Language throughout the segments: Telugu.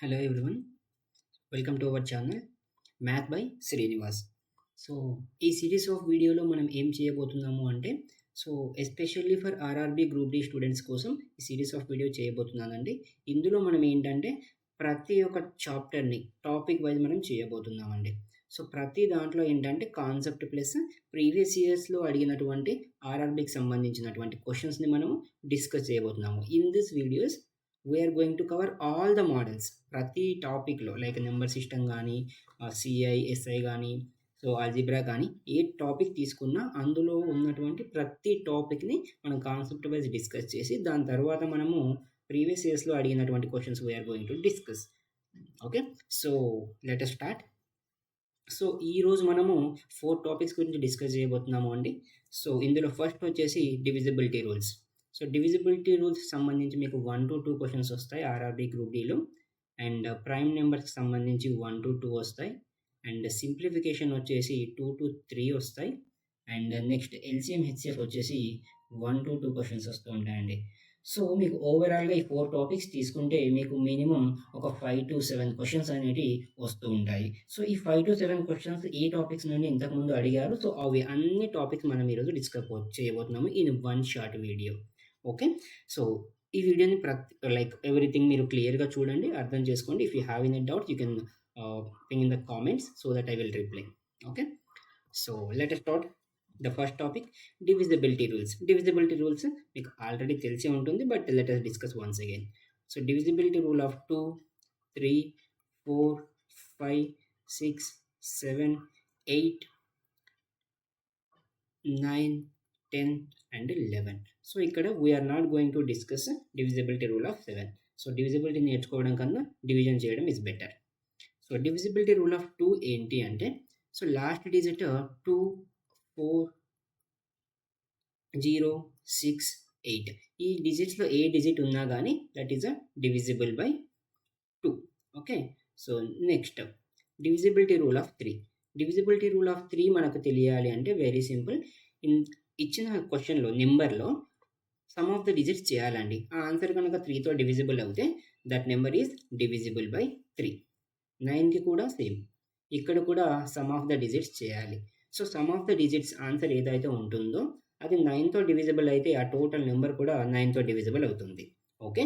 Hello everyone, welcome to our channel Math by Srinivas. So ఈ సిరీస్ ఆఫ్ వీడియోలో మనం ఏం చేయబోతున్నాము అంటే especially for RRB group D students కోసం ఈ సిరీస్ ఆఫ్ వీడియో చేయబోతున్నానండి. ఇందులో మనం ఏంటంటే ప్రతి ఒక్క చాప్టర్ని టాపిక్ వైజ్ మనం చేయబోతున్నామండి. సో ప్రతి దాంట్లో ఏంటంటే కాన్సెప్ట్ ప్లస్ ప్రీవియస్ ఇయర్స్లో అడిగినటువంటి ఆర్ఆర్బికి సంబంధించినటువంటి క్వశ్చన్స్ని మనం డిస్కస్ చేయబోతున్నాము. In this videos we are going to cover all the models. ప్రతి టాపిక్లో లైక్ నెంబర్ సిస్టమ్ కానీ సిఐ ఎస్ఐ కానీ ఆల్జీబ్రా కానీ ఏ టాపిక్ తీసుకున్నా అందులో ఉన్నటువంటి ప్రతి టాపిక్ని మనం కాన్సెప్ట్ వైజ్ డిస్కస్ చేసి దాని తర్వాత మనము ప్రీవియస్ ఇయర్స్లో అడిగినటువంటి questions we are going to discuss. Okay, so let us start. So ఈరోజు మనము 4 టాపిక్స్ గురించి డిస్కస్ చేయబోతున్నాము అండి. సో ఇందులో ఫస్ట్ వచ్చేసి divisibility rules. So divisibility rules సంబంధించి మీకు 1 to 2 క్వశ్చన్స్ వస్తాయి ఆర్ఆర్బి గ్రూప్ డిలో. అండ్ ప్రైమ్ నెంబర్స్కి సంబంధించి 1 to 2 వస్తాయి. అండ్ సింప్లిఫికేషన్ వచ్చేసి 2 to 3 వస్తాయి. అండ్ నెక్స్ట్ ఎల్సిఎం హెచ్సిఎఫ్ వచ్చేసి 1 to 2 క్వశ్చన్స్ వస్తూ ఉంటాయండి. సో మీకు ఓవరాల్గా ఈ 4 టాపిక్స్ తీసుకుంటే మీకు మినిమం ఒక 5 to 7 క్వశ్చన్స్ అనేవి వస్తూ ఉంటాయి. సో ఈ 5 to 7 క్వశ్చన్స్ ఏ టాపిక్స్ నుండి ఇంతకుముందు అడిగారు, సో అవి అన్ని టాపిక్స్ మనం ఈరోజు డిస్కస్ చేయబోతున్నాము in one short video. Okay, so ఈ వీడియోని లైక్ ఎవ్రీథింగ్ మీరు క్లియర్గా చూడండి, అర్థం చేసుకోండి. If you have any doubt you can ping in the comments so that I will reply. Okay, so let us start. The first topic, divisibility rules. Divisibility rules మీకు ఆల్రెడీ తెలిసి ఉంటుంది, but let us discuss once again. So divisibility rule of 2, 3, 4, 5, 6, 7, 8, 9, 10 and 11. So ఇక్కడ we are not going to discuss divisibility rule of 7. So divisibility నేర్చుకోవడం కన్నా డివిజన్ చేయడం is better. So divisibility rule of 2 ఏంటి అంటే, సో లాస్ట్ డిజిట్ 2, 4, 0, 6, 8 ఈ డిజిట్స్లో ఏ డిజిట్ ఉన్నా కానీ that is a divisible by 2. Okay, so next divisibility rule of 3. Divisibility rule of 3 మనకు తెలియాలి అంటే వెరీ సింపుల్. ఇచ్చిన క్వశ్చన్లో నెంబర్లో సమ్ ఆఫ్ ద డిజిట్స్ చేయాలండి. ఆ ఆన్సర్ కనుక 3తో డివిజిబుల్ అవుతే that number is divisible by 3. 9కి కూడా సేమ్, ఇక్కడ కూడా సమ్ ఆఫ్ ద డిజిట్స్ చేయాలి. So some of the digits answer ఏదైతే ఉంటుందో అది 9తో డివిజిబుల్ అయితే ఆ టోటల్ నెంబర్ కూడా 9తో డివిజిబుల్ అవుతుంది. Okay,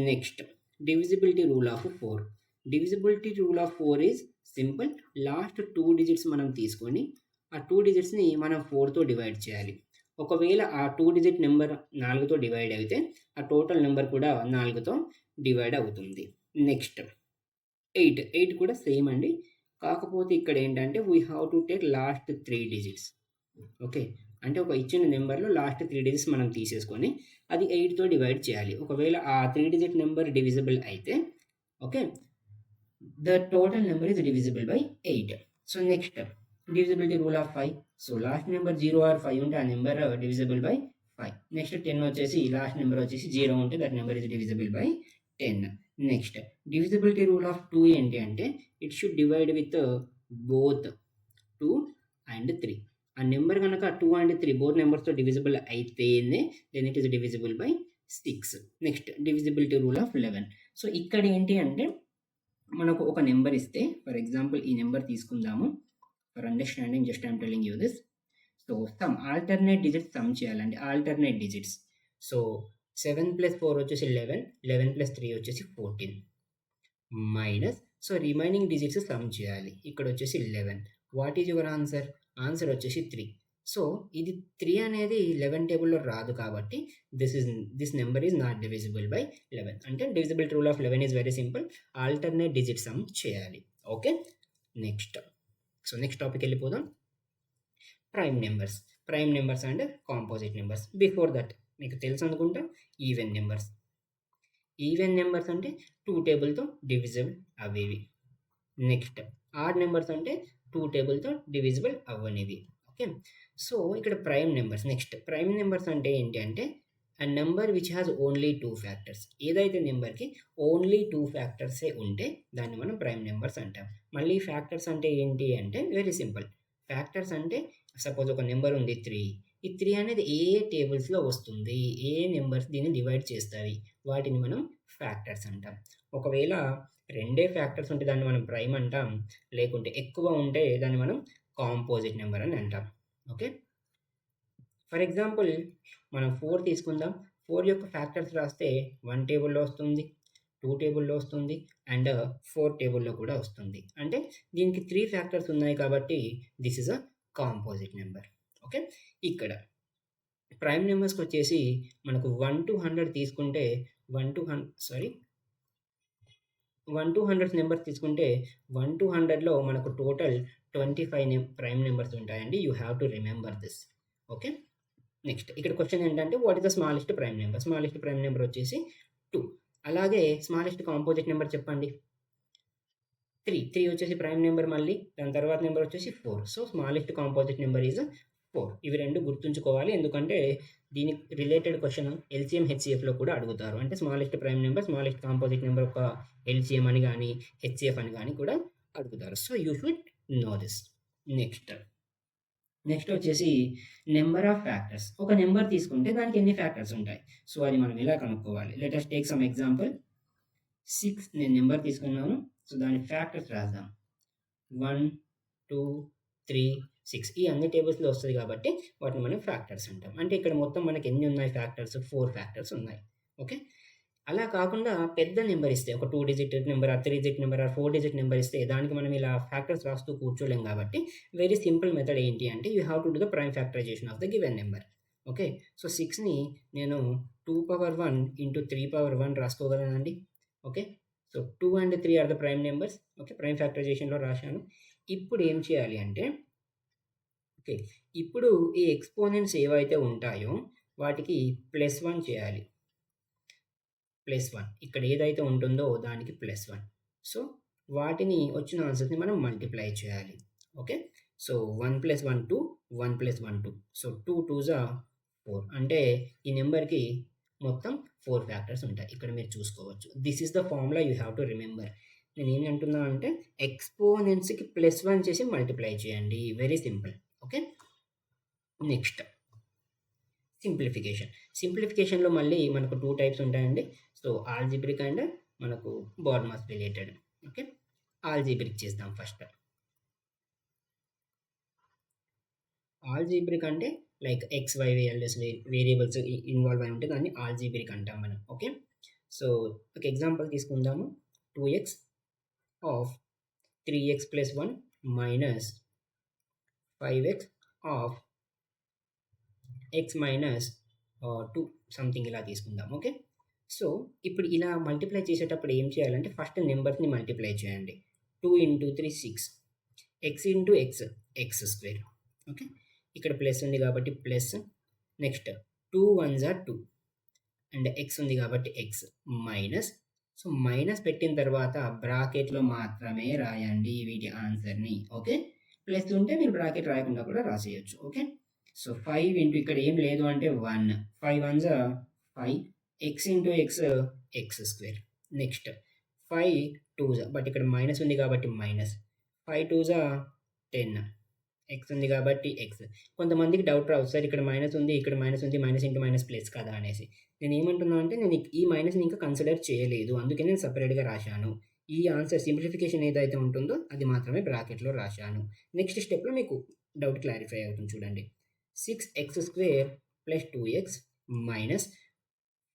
next divisibility rule of 4. Divisibility rule of 4 is simple. Last 2 digits మనం తీసుకొని ఆ 2 డిజిట్స్ని మనం 4తో డివైడ్ చేయాలి. ఒకవేళ ఆ 2 డిజిట్ నెంబర్ 4తో డివైడ్ అయితే ఆ టోటల్ నెంబర్ కూడా 4తో డివైడ్ అవుతుంది. నెక్స్ట్ 8 కూడా సేమ్ అండి, కాకపోతే ఇక్కడ ఏంటంటే we have to take last 3 digits. Okay, అంటే ఒక ఇచ్చిన నెంబర్లో లాస్ట్ 3 డిజిట్స్ మనం తీసేసుకొని అది 8తో డివైడ్ చేయాలి. ఒకవేళ ఆ 3 డిజిట్ నెంబర్ డివిజిబుల్ అయితే okay the total number is divisible by 8. So next divisibility rule of 5. So last number 0 or 5 ఉంటే ఆ నెంబర్ డివిజిబుల్ బై 5. నెక్స్ట్ 10 వచ్చేసి లాస్ట్ నెంబర్ వచ్చేసి 0 ఉంటే that number is divisible by 10. Next divisibility rule of 2 ఏంటి అంటే it should divide with both 2 and 3. ఆ నెంబర్ కనుక 2 and 3 బోత్ నెంబర్స్తో డివిజిబుల్ అయితేనే then it is divisible by 6. Next divisibility rule of 11. So ఇక్కడ ఏంటి అంటే మనకు ఒక నెంబర్ ఇస్తే, ఫర్ ఎగ్జాంపుల్ ఈ నెంబర్ తీసుకుందాము for understanding, just I'm telling you this. So some alternate digits some చేయాలండి, ఆల్టర్నేట్ డిజిట్స్. సో 7 + 4 వచ్చేసి 11, 11 + 3 వచ్చేసి 14 minus, so remaining digits some చేయాలి. ఇక్కడ వచ్చేసి 11. What is your answer? Answer వచ్చేసి 3. సో ఇది 3 అనేది 11 టేబుల్లో రాదు కాబట్టి this number is not divisible by 11. అంటే divisibility rule of 11 is very simple, alternate digit sum చేయాలి. ఓకే, నెక్స్ట్ టాపిక్ వెళ్ళిపోదాం. Prime numbers and composite numbers. Before that మీకు తెలుసు అనుకుంటా ఈవెన్ నెంబర్స్ అంటే 2 టేబుల్తో డివిజిబుల్ అవేవి. నెక్స్ట్ ఆడ్ నెంబర్స్ అంటే 2 టేబుల్తో డివిజిబుల్ అవ్వనివి. ఓకే, సో ఇక్కడ prime numbers. Next prime numbers అంటే ఏంటి అంటే a number which has only 2 factors. ఏదైతే నెంబర్కి ఓన్లీ 2 ఫ్యాక్టర్సే ఉంటే దాన్ని మనం ప్రైమ్ నెంబర్స్ అంటాం. మళ్ళీ ఫ్యాక్టర్స్ అంటే ఏంటి అంటే వెరీ సింపుల్. ఫ్యాక్టర్స్ అంటే సపోజ్ ఒక నెంబర్ ఉంది 3. ఈ 3 అనేది ఏ టేబుల్స్లో వస్తుంది, ఏ నెంబర్స్ దీన్ని డివైడ్ చేస్తాయి, వాటిని మనం ఫ్యాక్టర్స్ అంటాం. ఒకవేళ రెండే ఫ్యాక్టర్స్ ఉంటే దాన్ని మనం ప్రైమ్ అంటాం. లేకుంటే ఎక్కువ ఉంటే దాన్ని మనం కాంపోజిట్ నెంబర్ అని అంటాం. ఓకే. ఫర్ ఎగ్జాంపుల్ మనం 4 తీసుకుందాం. 4 యొక్క ఫ్యాక్టర్స్ రాస్తే 1 టేబుల్‌లో వస్తుంది, 2 టేబుల్‌లో వస్తుంది అండ్ 4 టేబుల్‌లో కూడా వస్తుంది. అంటే దీనికి 3 ఫ్యాక్టర్స్ ఉన్నాయి కాబట్టి this is a composite number. Okay. ఇక్కడ ప్రైమ్ నెంబర్స్‌కొచ్చేసి మనకు 1-100 తీసుకుంటే 1-100 నెంబర్ తీసుకుంటే 1-100లో మనకు టోటల్ 25 ప్రైమ్ నెంబర్స్ ఉంటాయండి. You have to remember this. Okay. Next ఇక్కడ క్వెషన్ ఏంటంటే what is the smallest prime number? Smallest prime number వచ్చేసి 2. అలాగే స్మాలెస్ట్ కాంపోజిట్ నెంబర్ చెప్పండి. 3 వచ్చేసి ప్రైమ్ నెంబర్ మళ్ళీ దాని తర్వాత నెంబర్ వచ్చేసి 4. So smallest composite number is 4. ఇవి 2 గుర్తుంచుకోవాలి. ఎందుకంటే దీనికి రిలేటెడ్ క్వెషన్ ఎల్‌సీఎం, హెచ్‌సీఎఫ్‌లో కూడా అడుగుతారు. అంటే smallest prime number, smallest composite number ఒక ఎల్‌సీఎం అని గాని, హెచ్‌సీఎఫ్ అని గాని కూడా అడుగుతారు. So you should no this. Next వచ్చేసి నెంబర్ ఆఫ్ ఫ్యాక్టర్స్. ఒక నెంబర్ తీసుకుంటే దానికి ఎన్ని ఫ్యాక్టర్స్ ఉంటాయి? సో అది మనం ఎలా కనుక్కోవాలి? Let us take some example. 6 నేను నెంబర్ తీసుకున్నాను. సో దాని ఫ్యాక్టర్స్ రాద్దాం. 1, 2, 3, 6 ఈ అన్ని టేబుల్స్‌లో వస్తది కాబట్టి వాటిని మనం ఫ్యాక్టర్స్ అంటాం. అంటే ఇక్కడ మొత్తం మనకి ఎన్ని ఉన్నాయి ఫ్యాక్టర్స్? 4 ఫ్యాక్టర్స్ ఉన్నాయి. ఓకే. అలా కాకుండా పెద్ద నెంబర్ ఇస్తే ఒక 2 digit number, 3 digit number, 4 digit number ఇస్తే దానికి మనం ఇలా ఫ్యాక్టర్స్ రాస్తూ కూర్చోలేం కాబట్టి వెరీ సింపుల్ మెథడ్ ఏంటి అంటే you have to do the prime factorization of the given number. Okay. So 6ని నేను 2^1 ఇంటూ 3^1 రాసుకోగలనండి. Okay. So 2 and 3 are the prime numbers. Okay. Prime ఫ్యాక్టరైజేషన్‌లో రాశాను. ఇప్పుడు ఏం చేయాలి అంటే ఓకే. ఇప్పుడు ఈ ఎక్స్‌పోనెంట్స్ ఏవైతే ఉంటాయో వాటికి +1 చేయాలి. +1 ఇక్కడ ఏదైతే ఉంటుందో దానికి +1. సో వాటిని వచ్చిన ఆన్సర్స్‌ని మనం మల్టిప్లై చేయాలి. Okay. So 1 + 1 2, 1 + 1 2. So 2 2s are 4. అంటే ఈ నెంబర్‌కి మొత్తం 4 ఫ్యాక్టర్స్ ఉంటాయి. ఇక్కడ మీరు చూసుకోవచ్చు. This is the formula you have to remember. నేనేం అంటున్నా అంటే ఎక్స్‌పోనెంట్స్‌కి +1 చేసి మల్టిప్లై చేయండి. Very simple. ఓకే. నెక్స్ట్ సింప్లిఫికేషన్‌లో మళ్ళీ మనకు 2 టైప్స్ ఉంటాయండి. సో ఆల్జీబ్రిక్ అండ్ మనకు బాడ్మాస్ రిలేటెడ్. ఓకే. ఆల్జీబ్రిక్ చేద్దాం ఫస్ట్. ఆల్జీబ్రిక్ అంటే like X, Y values variables involve అయి ఉంటే దాన్ని ఆల్జీబ్రిక్ అంటాం మనం. ఓకే. సో ఒక ఎగ్జాంపుల్ తీసుకుందాము. 2x of 3x + 1 minus 5x of x minus 2 something ఇలా తీసుకుందాం. ఓకే. సో ఇప్పుడు ఇలా మల్టిప్లై చేసేటప్పుడు ఏం చేయాలంటే ఫస్ట్ నెంబర్స్‌ని మల్టిప్లై చేయండి. 2 into 3 6. x into x² okay. ఇక్కడ ప్లస్ ఉంది కాబట్టి plus. Next 2 1s are 2 and x ఉంది కాబట్టి x మైనస్. సో మైనస్ పెట్టిన తర్వాత బ్రాకెట్‌లో మాత్రమే రాయండి వీటి ఆన్సర్‌ని. ఓకే. ప్లస్ ఉంటే మీరు బ్రాకెట్ రాయకుండా కూడా రాసేయొచ్చు. ఓకే. సో 5 ఇంటూ ఇక్కడ ఏం లేదు అంటే 1. 5 1s are 5. x into x² next 5 2s but ఇక్కడ మైనస్ ఉంది కాబట్టి మైనస్. 5 2s are 10. x ఉంది కాబట్టి x. కొంతమందికి డౌట్ రావచ్చు సార్ ఇక్కడ మైనస్ ఉంది, ఇక్కడ మైనస్ ఉంది, మైనస్ ఇంటూ మైనస్ ప్లస్ కదా అనేసి. నేను ఏమంటున్నా అంటే నేను ఈ మైనస్‌ని ఇంకా కన్సిడర్ చేయలేదు. అందుకే నేను సెపరేట్‌గా రాశాను. ఈ ఆన్సర్ సింప్లిఫికేషన్ ఏదైతే ఉంటుందో అది మాత్రమే బ్రాకెట్‌లో రాశాను. నెక్స్ట్ స్టెప్‌లో మీకు డౌట్ క్లారిఫై అవుతుంది చూడండి. 6x² + 2x minus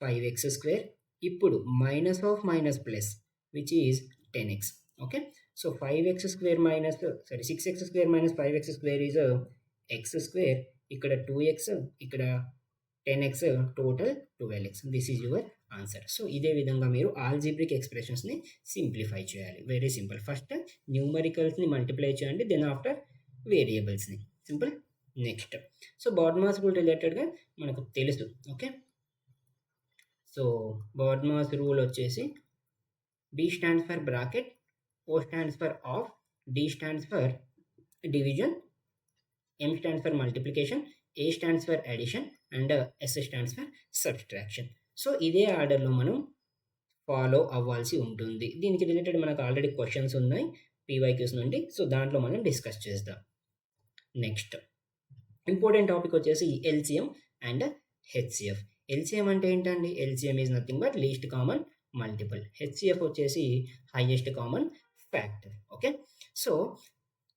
5x². ఇప్పుడు minus of minus plus which is 10x. Okay. So 5x² minus 6x² minus 5x² is x². ఇక్కడ 2x, ఇక్కడ 10x, total 12x. This is your answer. So ఇదే విధంగా మీరు ఆల్జీబ్రిక్ ఎక్స్‌ప్రెషన్స్‌ని సింప్లిఫై చేయాలి. Very simple. ఫస్ట్ న్యూమరికల్స్‌ని మల్టిప్లై చేయండి. దెన్ ఆఫ్టర్ వేరియబుల్స్‌ని. Simple. Next so BODMAS rule రిలేటెడ్‌గా మనకు తెలుసు. ఓకే. సో బాడ్మాస్ రూల్ వచ్చేసి B stands for bracket, O stands for off, D stands for division, M stands for multiplication, A stands for addition and S stands for subtraction. So ఇదే ఆర్డర్లో మనం ఫాలో అవ్వాల్సి ఉంటుంది. దీనికి రిలేటెడ్ మనకు ఆల్రెడీ క్వశ్చన్స్ ఉన్నాయి PYQs నుండి. సో దాంట్లో మనం డిస్కస్ చేద్దాం. నెక్స్ట్ ఇంపార్టెంట్ టాపిక్ వచ్చేసి LCM అండ్ HCF. LCM అంటే ఏంటండి? LCM is nothing but least common multiple. HCF వచ్చేసి highest common factor. Okay, so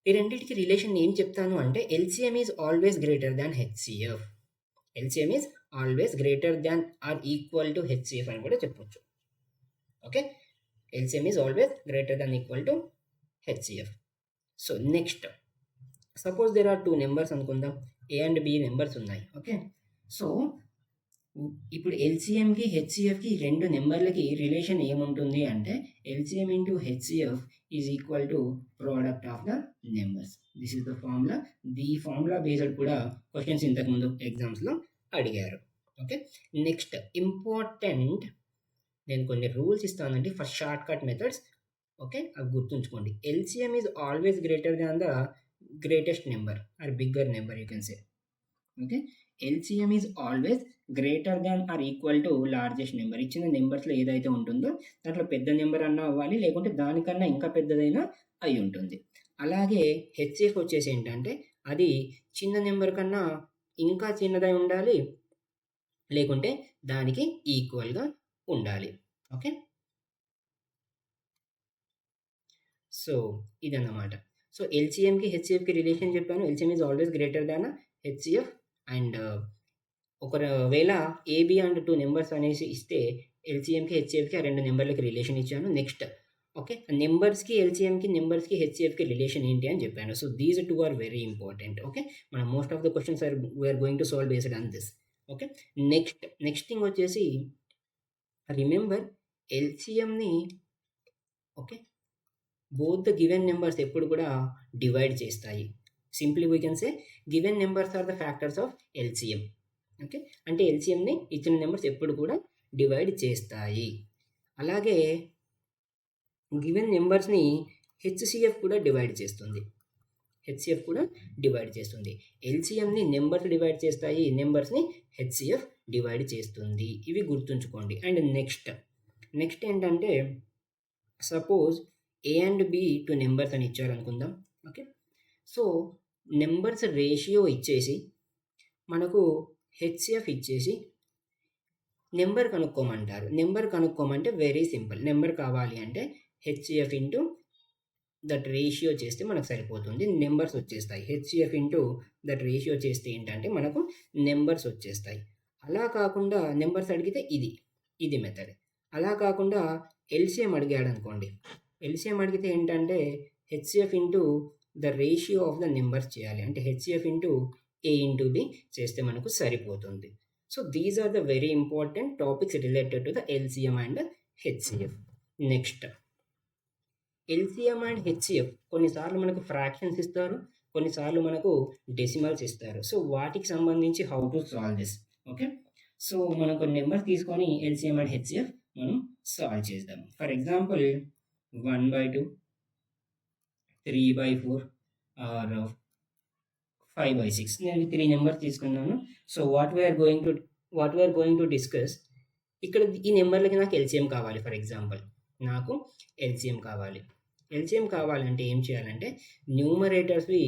ఈ రెండింటికి రిలేషన్ ఏం చెప్తాను అంటే LCM is always greater than HCF. LCM is always greater than or equal to HCF అని కూడా చెప్పొచ్చు. Okay, LCM is always greater than equal to HCF. So next, suppose there are 2 numbers అనుకుందాం, ఏ అండ్ బి నెంబర్స్ ఉన్నాయి. ఓకే, సో ఇప్పుడు ఎల్సిఎంకి హెచ్సిఎఫ్కి 2 నెంబర్లకి రిలేషన్ ఏముంటుంది అంటే LCM into HCF is equal to product of the numbers. This is the formula. The formula based కూడా క్వశ్చన్స్ ఇంతకుముందు ఎగ్జామ్స్లో అడిగారు. ఓకే, నెక్స్ట్ ఇంపార్టెంట్, నేను కొన్ని రూల్స్ ఇస్తానండి for shortcut methods. Okay, అవి గుర్తుంచుకోండి. LCM is always greater than the greatest number or bigger number you can say. Okay, LCM is always greater than or equal to largest number. ఇచ్చిన నెంబర్స్లో ఏదైతే ఉంటుందో దాంట్లో పెద్ద నెంబర్ అన్నా అవ్వాలి, లేకుంటే దానికన్నా ఇంకా పెద్దదైనా అయి ఉంటుంది. అలాగే హెచ్సిఎఫ్ వచ్చేసి ఏంటంటే అది చిన్న నెంబర్ కన్నా ఇంకా చిన్నదై ఉండాలి, లేకుంటే దానికి ఈక్వల్గా ఉండాలి. ఓకే, సో ఇదన్నమాట. సో ఎల్సిఎంకి హెచ్సిఎఫ్కి రిలేషన్ చెప్పాను. LCM is always greater than HCF. And ఒకవేళ ఏబి అండ్ 2 నెంబర్స్ అనేసి ఇస్తే ఎల్సిఎంకి హెచ్సిఎఫ్కి ఆ 2 నెంబర్లకి రిలేషన్ ఇచ్చాను. నెక్స్ట్ ఓకే, నెంబర్స్కి ఎల్సిఎంకి నెంబర్స్కి హెచ్సిఎఫ్కి రిలేషన్ ఏంటి అని చెప్పాను. So these 2 are very important. Okay, మనం most of the questions we are going to solve based on this. Okay, next thing వచ్చేసి రిమెంబర్ ఎల్సిఎంని okay both the given numbers ఎప్పుడు కూడా డివైడ్ చేస్తాయి. Simply we can say given numbers are the factors of LCM. Okay, అంటే ఎల్సిఎంని ఇచ్చిన నెంబర్స్ ఎప్పుడు కూడా డివైడ్ చేస్తాయి. అలాగే గివెన్ నెంబర్స్ని హెచ్సిఎఫ్ కూడా డివైడ్ చేస్తుంది. హెచ్సిఎఫ్ కూడా డివైడ్ చేస్తుంది. ఎల్సిఎంని నెంబర్స్ డివైడ్ చేస్తాయి, నెంబర్స్ని హెచ్సిఎఫ్ డివైడ్ చేస్తుంది. ఇవి గుర్తుంచుకోండి. అండ్ నెక్స్ట్ ఏంటంటే suppose A and B 2 numbers అని ఇచ్చారనుకుందాం. ఓకే, సో నెంబర్స్ రేషియో ఇచ్చేసి మనకు హెచ్సిఎఫ్ ఇచ్చేసి నెంబర్ కనుక్కోమంటారు. నెంబర్ కనుక్కోమంటే వెరీ సింపుల్. నెంబర్ కావాలి అంటే హెచ్సిఎఫ్ ఇంటూ దట్ రేషియో చేస్తే మనకు సరిపోతుంది, నెంబర్స్ వచ్చేస్తాయి. హెచ్సిఎఫ్ ఇంటూ దట్ రేషియో చేస్తే ఏంటంటే మనకు నెంబర్స్ వచ్చేస్తాయి. అలా కాకుండా నెంబర్స్ అడిగితే ఇది మెథడ్. అలా కాకుండా ఎల్సిఎం అడిగాడు అనుకోండి, ఎల్సిఎం అడిగితే ఏంటంటే HCF into the ratio of the numbers చేయాలి. అంటే HCF into A into B చేస్తే మనకు సరిపోతుంది. So these are the very important topics related to the LCM and HCF. Next LCM and HCF కొన్నిసార్లు మనకు ఫ్రాక్షన్స్ ఇస్తారు, కొన్నిసార్లు మనకు డెసిమల్స్ ఇస్తారు. సో వాటికి సంబంధించి how to solve this. Okay, so మనం కొన్ని నెంబర్స్ తీసుకొని ఎల్సిఎం అండ్ హెచ్సిఎఫ్ మనం సాల్వ్ చేద్దాం. For example 1/2, 3/4 or 5/6. నేను 3 నెంబర్స్ తీసుకున్నాను. So what we are going to discuss, ఇక్కడ ఈ నెంబర్లకి నాకు ఎల్సిఎం కావాలి. ఫర్ ఎగ్జాంపుల్ నాకు ఎల్సిఎం కావాలి. ఎల్సిఎం కావాలంటే ఏం చేయాలంటే న్యూమరేటర్స్వి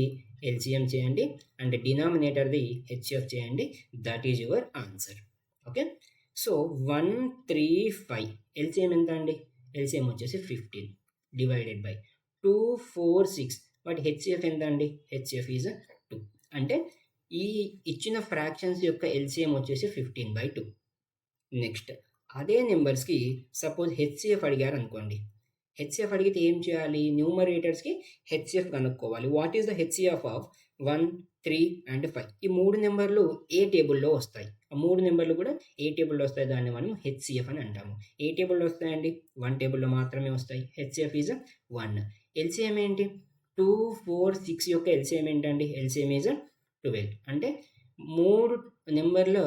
ఎల్సిఎం చేయండి అండ్ డినామినేటర్ది హెచ్సిఎఫ్ చేయండి. That is your answer. Okay, so 1, 3, 5 LCM ఎంత అండి? ఎల్సిఎం వచ్చేసి 15 డివైడెడ్ బై 2, 4, 6. వాటి హెచ్సిఎఫ్ ఎంత అండి? HCF is 2. అంటే ఈ ఇచ్చిన ఫ్రాక్షన్స్ యొక్క ఎల్సిఎం వచ్చేసి 15/2. నెక్స్ట్ అదే నెంబర్స్కి సపోజ్ హెచ్సిఎఫ్ అడిగారు అనుకోండి. హెచ్సిఎఫ్ అడిగితే ఏం చేయాలి? న్యూమరేటర్స్కి హెచ్సిఎఫ్ కనుక్కోవాలి. What is the HCF of 1, 3 and 5? ఈ 3 నెంబర్లు ఏ టేబుల్లో వస్తాయి? ఆ 3 నెంబర్లు కూడా ఏ టేబుల్లో వస్తాయి? దాన్ని మనం హెచ్సిఎఫ్ అని అంటాము. ఏ టేబుల్లో వస్తాయండి? 1 టేబుల్లో మాత్రమే వస్తాయి. HCF is 1. ఎల్సిఎం ఏంటి? 2, 4, 6 యొక్క ఎల్సిఎం ఏంటండి? LCM is 12. అంటే 3 నెంబర్లో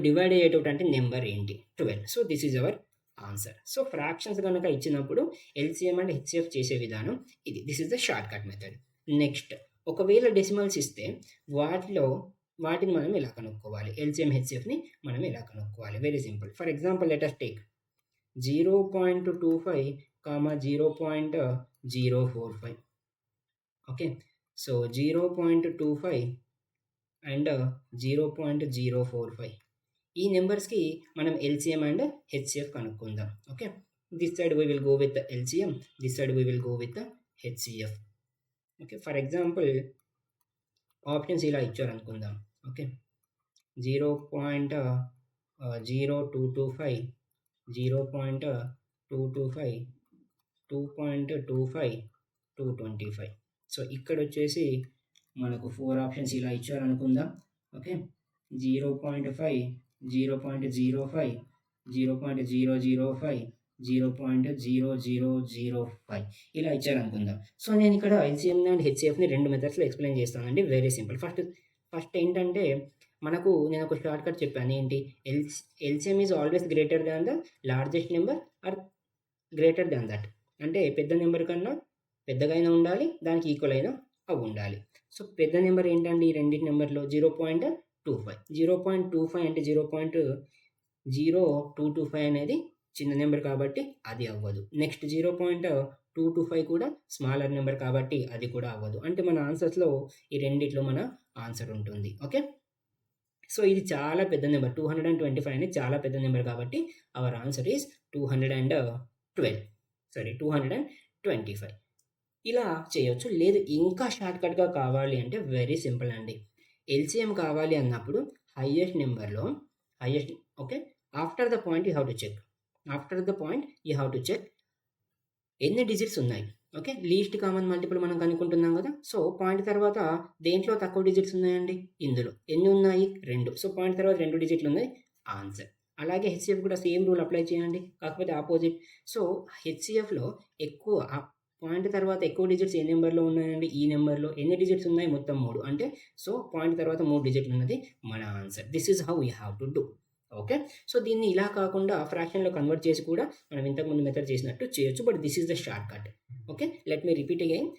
డివైడ్ అయ్యేటటువంటి నెంబర్ ఏంటి? 12. So this is our answer. So fractions కనుక ఇచ్చినప్పుడు ఎల్సిఎం అండ్ హెచ్సిఎఫ్ చేసే విధానం ఇది. This is the short cut method. Next ఒకవేళ డెసిమల్స్ ఇస్తే వాటిని మనం ఎలా కనుక్కోవాలి? ఎల్సిఎం హెచ్సిఎఫ్ని మనం ఎలా కనుక్కోవాలి? Very simple. For example let us take 0.25, 0.045. Okay, so 0.25 and 0.045 ఈ నెంబర్స్కి మనం ఎల్సిఎం అండ్ హెచ్సిఎఫ్ కనుక్కుందాం. Okay, this side we will go with LCM, this side we will go with HCF. Okay, for example options ఇలా ఇచ్చారనుకుందాం. ఓకే, 0.0225, 0.225, 2.25, 225. సో ఇక్కడ వచ్చేసి మనకు 4 ఆప్షన్స్ ఇలా ఇచ్చారనుకుందాం. ఓకే, 0.5, 0.05, 0.005, 0.0005 ఇలా ఇచ్చారనుకుందాం. సో నేను ఇక్కడ ఎల్సిఎం అండ్ హెచ్సిఎఫ్ని 2 మెథడ్స్లో ఎక్స్ప్లెయిన్ చేస్తానండి. Very simple. ఫస్ట్ ఏంటంటే మనకు నేను ఒక షార్ట్ కట్ చెప్పాను. ఏంటి? LCM is always greater than the largest number or greater than that. అంటే పెద్ద నెంబర్ కన్నా పెద్దగా అయినా ఉండాలి, దానికి ఈక్వల్ అయినా అవి ఉండాలి. సో పెద్ద నెంబర్ ఏంటండి? ఈ రెండింటి నెంబర్లో 0.25. 0.25 అంటే 0.0225 అనేది చిన్న నెంబర్ కాబట్టి అది అవ్వదు. నెక్స్ట్ 0.225 కూడా స్మాలర్ నెంబర్ కాబట్టి అది కూడా అవ్వదు. అంటే మన ఆన్సర్స్లో ఈ రెండిట్లో మన ఆన్సర్ ఉంటుంది. ఓకే, సో ఇది చాలా పెద్ద నెంబర్. 225 అనేది చాలా పెద్ద నెంబర్ కాబట్టి అవర్ ఆన్సర్ ఈస్ 225. ఇలా చేయొచ్చు. లేదు ఇంకా షార్ట్కట్గా కావాలి అంటే వెరీ సింపుల్ అండి. ఎల్సిఎం కావాలి అన్నప్పుడు హైయెస్ట్ నెంబర్లో okay, after the point you have to check ఎన్ని డిజిట్స్ ఉన్నాయి. ఓకే, లీస్ట్ కామన్ మల్టిపుల్ మనం కనుక్కుంటున్నాం కదా. సో పాయింట్ తర్వాత దేంట్లో తక్కువ డిజిట్స్ ఉన్నాయండి? ఇందులో ఎన్ని ఉన్నాయి? 2. సో పాయింట్ తర్వాత 2 డిజిట్లు ఉన్నాయి, ఆన్సర్. అలాగే హెచ్సిఎఫ్ కూడా సేమ్ రూల్ అప్లై చేయండి, కాకపోతే ఆపోజిట్. సో హెచ్సిఎఫ్లో ఎక్కువ పాయింట్ తర్వాత ఎక్కువ డిజిట్స్ ఏ నెంబర్లో ఉన్నాయండి? ఈ నెంబర్లో. ఎన్ని డిజిట్స్ ఉన్నాయి? మొత్తం 3. అంటే సో పాయింట్ తర్వాత 3 డిజిట్లు ఉన్నది మన answer. This is how we have to do. Okay, so దీన్ని ఇలా కాకుండా ఫ్రాక్షన్లో కన్వర్ట్ చేసి కూడా మనం ఇంతకుముందు మెథడ్ చేసినట్టు చేయొచ్చు. But this is the short cut. Okay, let me repeat again.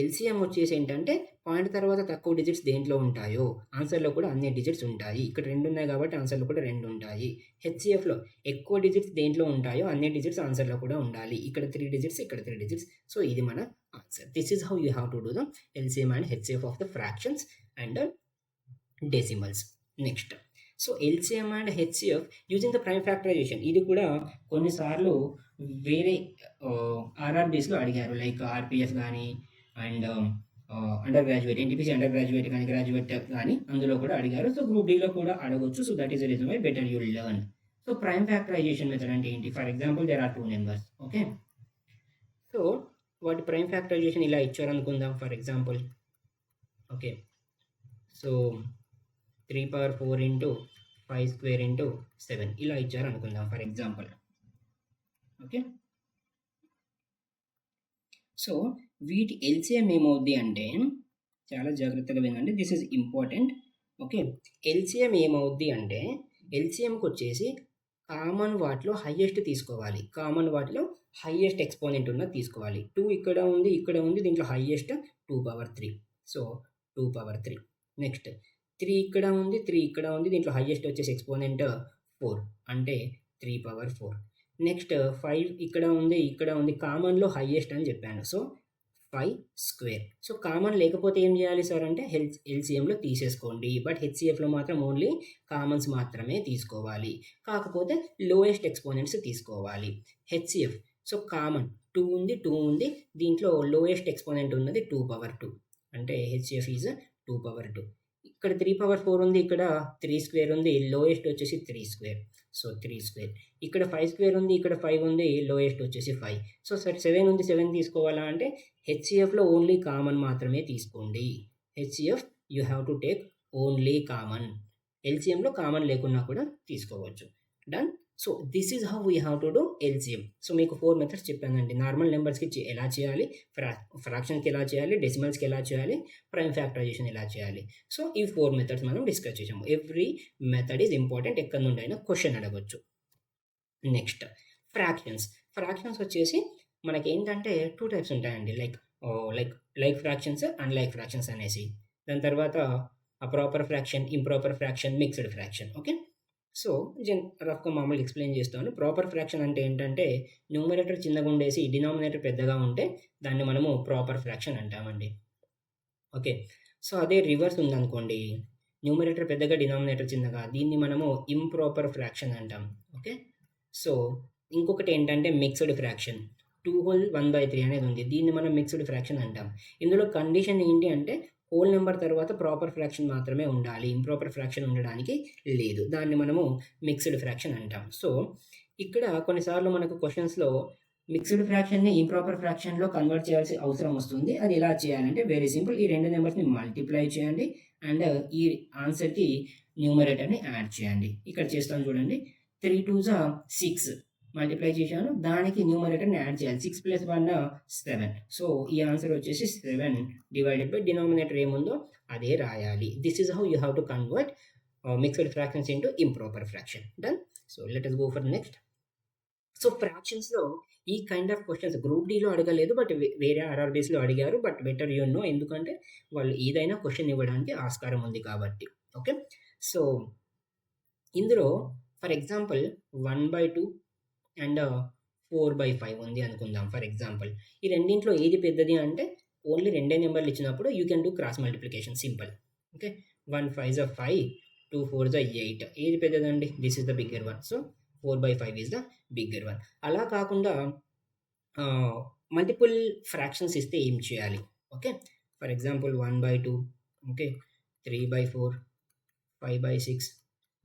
LCM వచ్చేసి ఏంటంటే పాయింట్ తర్వాత తక్కువ డిజిట్స్ దేంట్లో ఉంటాయో ఆన్సర్లో కూడా అన్ని డిజిట్స్ ఉంటాయి. ఇక్కడ 2 ఉన్నాయి కాబట్టి ఆన్సర్లో కూడా 2 ఉంటాయి. హెచ్సిఎఫ్లో ఎక్కువ డిజిట్స్ దేంట్లో ఉంటాయో అన్ని డిజిట్స్ ఆన్సర్లో కూడా ఉండాలి. ఇక్కడ 3 డిజిట్స్, ఇక్కడ 3 డిజిట్స్. సో ఇది మన answer. This is how you have to do the LCM and HCF of the fractions and decimals. Next, so LCM and HCF using the prime factorisation. ఇది కూడా కొన్నిసార్లు వేరే ఆర్ఆర్బీస్లో అడిగారు, లైక్ ఆర్పిఎఫ్ కానీ and undergraduate, NTPC undergraduate కానీ గ్రాడ్యుయేట్ కానీ అందులో కూడా అడిగారు. సో గ్రూప్ డీలో కూడా అడగొచ్చు. So that is the reason why better you learn. So prime factorisation method అంటే ఏంటి? For example there are 2 numbers. Okay, so వాటి ప్రైమ్ ఫ్యాక్టరైజేషన్ ఇలా ఇచ్చారనుకుందాం. For example okay, so 3/4 into 5² into 7 ఇలా ఇచ్చారు అనుకుందాం ఫర్ ఎగ్జాంపుల్. ఓకే, సో వీటి ఎల్సిఎం ఏమవుద్ది అంటే చాలా జాగ్రత్తగా వినండి, this is important. Okay, LCM ఏమవుద్ది అంటే ఎల్సిఎంకి వచ్చేసి కామన్ వాటిలో హైయెస్ట్ తీసుకోవాలి. కామన్ వాటిలో హైయెస్ట్ ఎక్స్పోనెంట్ ఉన్నది తీసుకోవాలి. 2 ఇక్కడ ఉంది, ఇక్కడ ఉంది, దీంట్లో హైయెస్ట్ 2/3. సో 2/3. నెక్స్ట్ 3 ఇక్కడ ఉంది, 3 ఇక్కడ ఉంది, దీంట్లో హైయెస్ట్ వచ్చేసి ఎక్స్పోనెంట్ 4 అంటే 3/4. నెక్స్ట్ 5 ఇక్కడ ఉంది, ఇక్కడ ఉంది, కామన్లో హైయెస్ట్ అని చెప్పాను. సో 5². సో కామన్ లేకపోతే ఏం చేయాలి సార్ అంటే ఎల్సిఎంలో తీసేసుకోండి. బట్ హెచ్సిఎఫ్లో మాత్రం ఓన్లీ కామన్స్ మాత్రమే తీసుకోవాలి. కాకపోతే లోయెస్ట్ ఎక్స్పోనెంట్స్ తీసుకోవాలి. హెచ్సిఎఫ్ సో కామన్ 2 ఉంది, 2 ఉంది, దీంట్లో లోయెస్ట్ ఎక్స్పోనెంట్ ఉన్నది 2/2 అంటే హెచ్సిఎఫ్ ఈజ్ 2/2. ఇక్కడ 3/4 ఉంది, ఇక్కడ 3² ఉంది, లోయెస్ట్ వచ్చేసి 3². సో 3². ఇక్కడ 5² ఉంది, ఇక్కడ 5 ఉంది, లోయెస్ట్ వచ్చేసి 5. సో 7 ఉంది, 7 తీసుకోవాలా అంటే హెచ్సిఎఫ్లో ఓన్లీ కామన్ మాత్రమే తీసుకోండి. HCF you have to take only common. ఎల్సిఎంలో కామన్ లేకున్నా కూడా తీసుకోవచ్చు. Done. So this is how we have to do LCM. So మీకు 4 మెథడ్స్ చెప్పానండి. నార్మల్ నెంబర్స్కి ఎలా చేయాలి, ఫ్రాక్షన్స్కి ఎలా చేయాలి, డెసిమల్స్కి ఎలా చేయాలి, ప్రైమ్ ఫ్యాక్టరైజేషన్ ఎలా చేయాలి. సో ఈ 4 మెథడ్స్ మనం డిస్కస్ చేసాము. Every method is important. ఎక్కడి నుండి అయినా క్వశ్చన్ అడగవచ్చు. నెక్స్ట్ ఫ్రాక్షన్స్ వచ్చేసి మనకి ఏంటంటే 2 టైప్స్ ఉంటాయండి, like fractions and like fractions అనేసి. దాని తర్వాత proper fraction, improper fraction, mixed fraction. Okay, so రఫ్గా మామూలుగా ఎక్స్ప్లెయిన్ చేస్తాను. ప్రాపర్ ఫ్రాక్షన్ అంటే ఏంటంటే న్యూమరేటర్ చిన్నగా ఉండేసి డినామినేటర్ పెద్దగా ఉంటే దాన్ని మనము ప్రాపర్ ఫ్రాక్షన్ అంటామండి. ఓకే, సో అదే రివర్స్ ఉందనుకోండి, న్యూమరేటర్ పెద్దగా, డినామినేటర్ చిన్నగా, దీన్ని మనము ఇంప్రాపర్ ఫ్రాక్షన్ అంటాం. ఓకే. సో ఇంకొకటి ఏంటంటే మిక్స్డ్ ఫ్రాక్షన్. 2 whole 1/3 అనేది ఉంది. దీన్ని మనం మిక్స్డ్ ఫ్రాక్షన్ అంటాం. ఇందులో కండిషన్ ఏంటి అంటే హోల్ నెంబర్ తర్వాత ప్రాపర్ ఫ్రాక్షన్ మాత్రమే ఉండాలి. ఇంప్రాపర్ ఫ్రాక్షన్ ఉండడానికి లేదు. దాన్ని మనము మిక్స్డ్ ఫ్రాక్షన్ అంటాం. సో ఇక్కడ కొన్నిసార్లు మనకు క్వెషన్స్‌లో మిక్స్డ్ ఫ్రాక్షన్‌ని ఇంప్రాపర్ ఫ్రాక్షన్‌లో కన్వర్ట్ చేయాల్సిన అవసరం వస్తుంది. అది ఎలా చేయాలంటే వెరీ సింపుల్. ఈ 2 నంబర్స్‌ని మల్టిప్లై చేయండి అండ్ ఈ ఆన్సర్‌కి న్యూమరేటర్‌ని యాడ్ చేయండి. ఇక్కడ చేస్తాను చూడండి. 3 2s 6 మల్టిప్లై చేశాను. దానికి న్యూమరేటర్‌ని యాడ్ చేయాలి. 6 + 1 7. సో ఈ ఆన్సర్ వచ్చేసి 7 డివైడెడ్ బై డినామినేటర్ ఏముందో అదే రాయాలి. This is how you have to convert mixed fractions into improper fraction. Done. So let us go for next. So ఫ్రాక్షన్స్‌లో ఈ కైండ్ ఆఫ్ క్వెషన్స్ గ్రూప్ డీలో అడగలేదు. బట్ వేరే ఆర్ఆర్‌బీస్‌లో అడిగారు. బట్ బెటర్ యూ నో, ఎందుకంటే వాళ్ళు ఏదైనా క్వెషన్ ఇవ్వడానికి ఆస్కారం ఉంది కాబట్టి. ఓకే. సో ఇందులో ఫర్ ఎగ్జాంపుల్ 1/2 అండ్ 4/5 ఉంది అనుకుందాం ఫర్ ఎగ్జాంపుల్. ఈ రెండింట్లో ఏది పెద్దది అంటే ఓన్లీ రెండే నెంబర్లు ఇచ్చినప్పుడు you can do cross multiplication simple. Okay. 1 5s 5, 2 4s 8. ఏది పెద్దదండి? This is the bigger one. So 4/5 is the bigger one. అలా కాకుండా మల్టిపుల్ ఫ్రాక్షన్స్ ఇస్తే ఏం చేయాలి? Okay. For example 1/2, okay, 3/4, 5/6,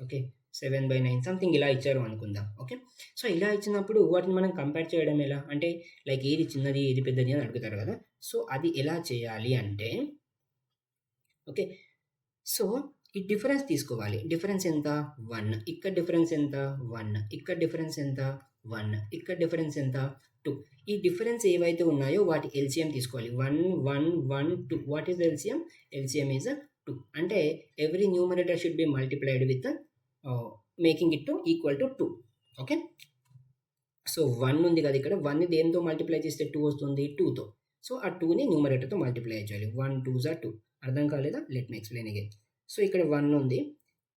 okay, 7/9 something ఇలా ఇచ్చారు అనుకుందాం. ఓకే. సో ఇలా ఇచ్చినప్పుడు వాటిని మనం కంపేర్ చేయడం ఎలా? అంటే లైక్ ఏది చిన్నది, ఏది పెద్దది అని అడుగుతారు కదా! సో అది ఎలా చేయాలి అంటే, ఓకే, సో ఈ డిఫరెన్స్ తీసుకోవాలి. డిఫరెన్స్ ఎంత? 1. ఇక్కడ డిఫరెన్స్ ఎంత? 1. ఇక్కడ డిఫరెన్స్ ఎంత? 1. ఇక్కడ డిఫరెన్స్ ఎంత? 2. ఈ డిఫరెన్స్ ఏవైతే ఉన్నాయో వాటి ఎల్‌సిఎం తీసుకోవాలి. 1 1 1 2. What is the LCM? LCM is 2. అంటే every numerator should be multiplied with making it to equal to 2. Okay. So 1 ఉంది కదా ఇక్కడ. 1ని దేనితో మల్టిప్లై చేస్తే 2 వస్తుంది? 2తో. సో ఆ 2ని న్యూమరేటర్‌తో మల్టిప్లై చేయాలి. 1 2s 2. అర్థం కాలేదా? Let me explain again. So ఇక్కడ 1 ఉంది.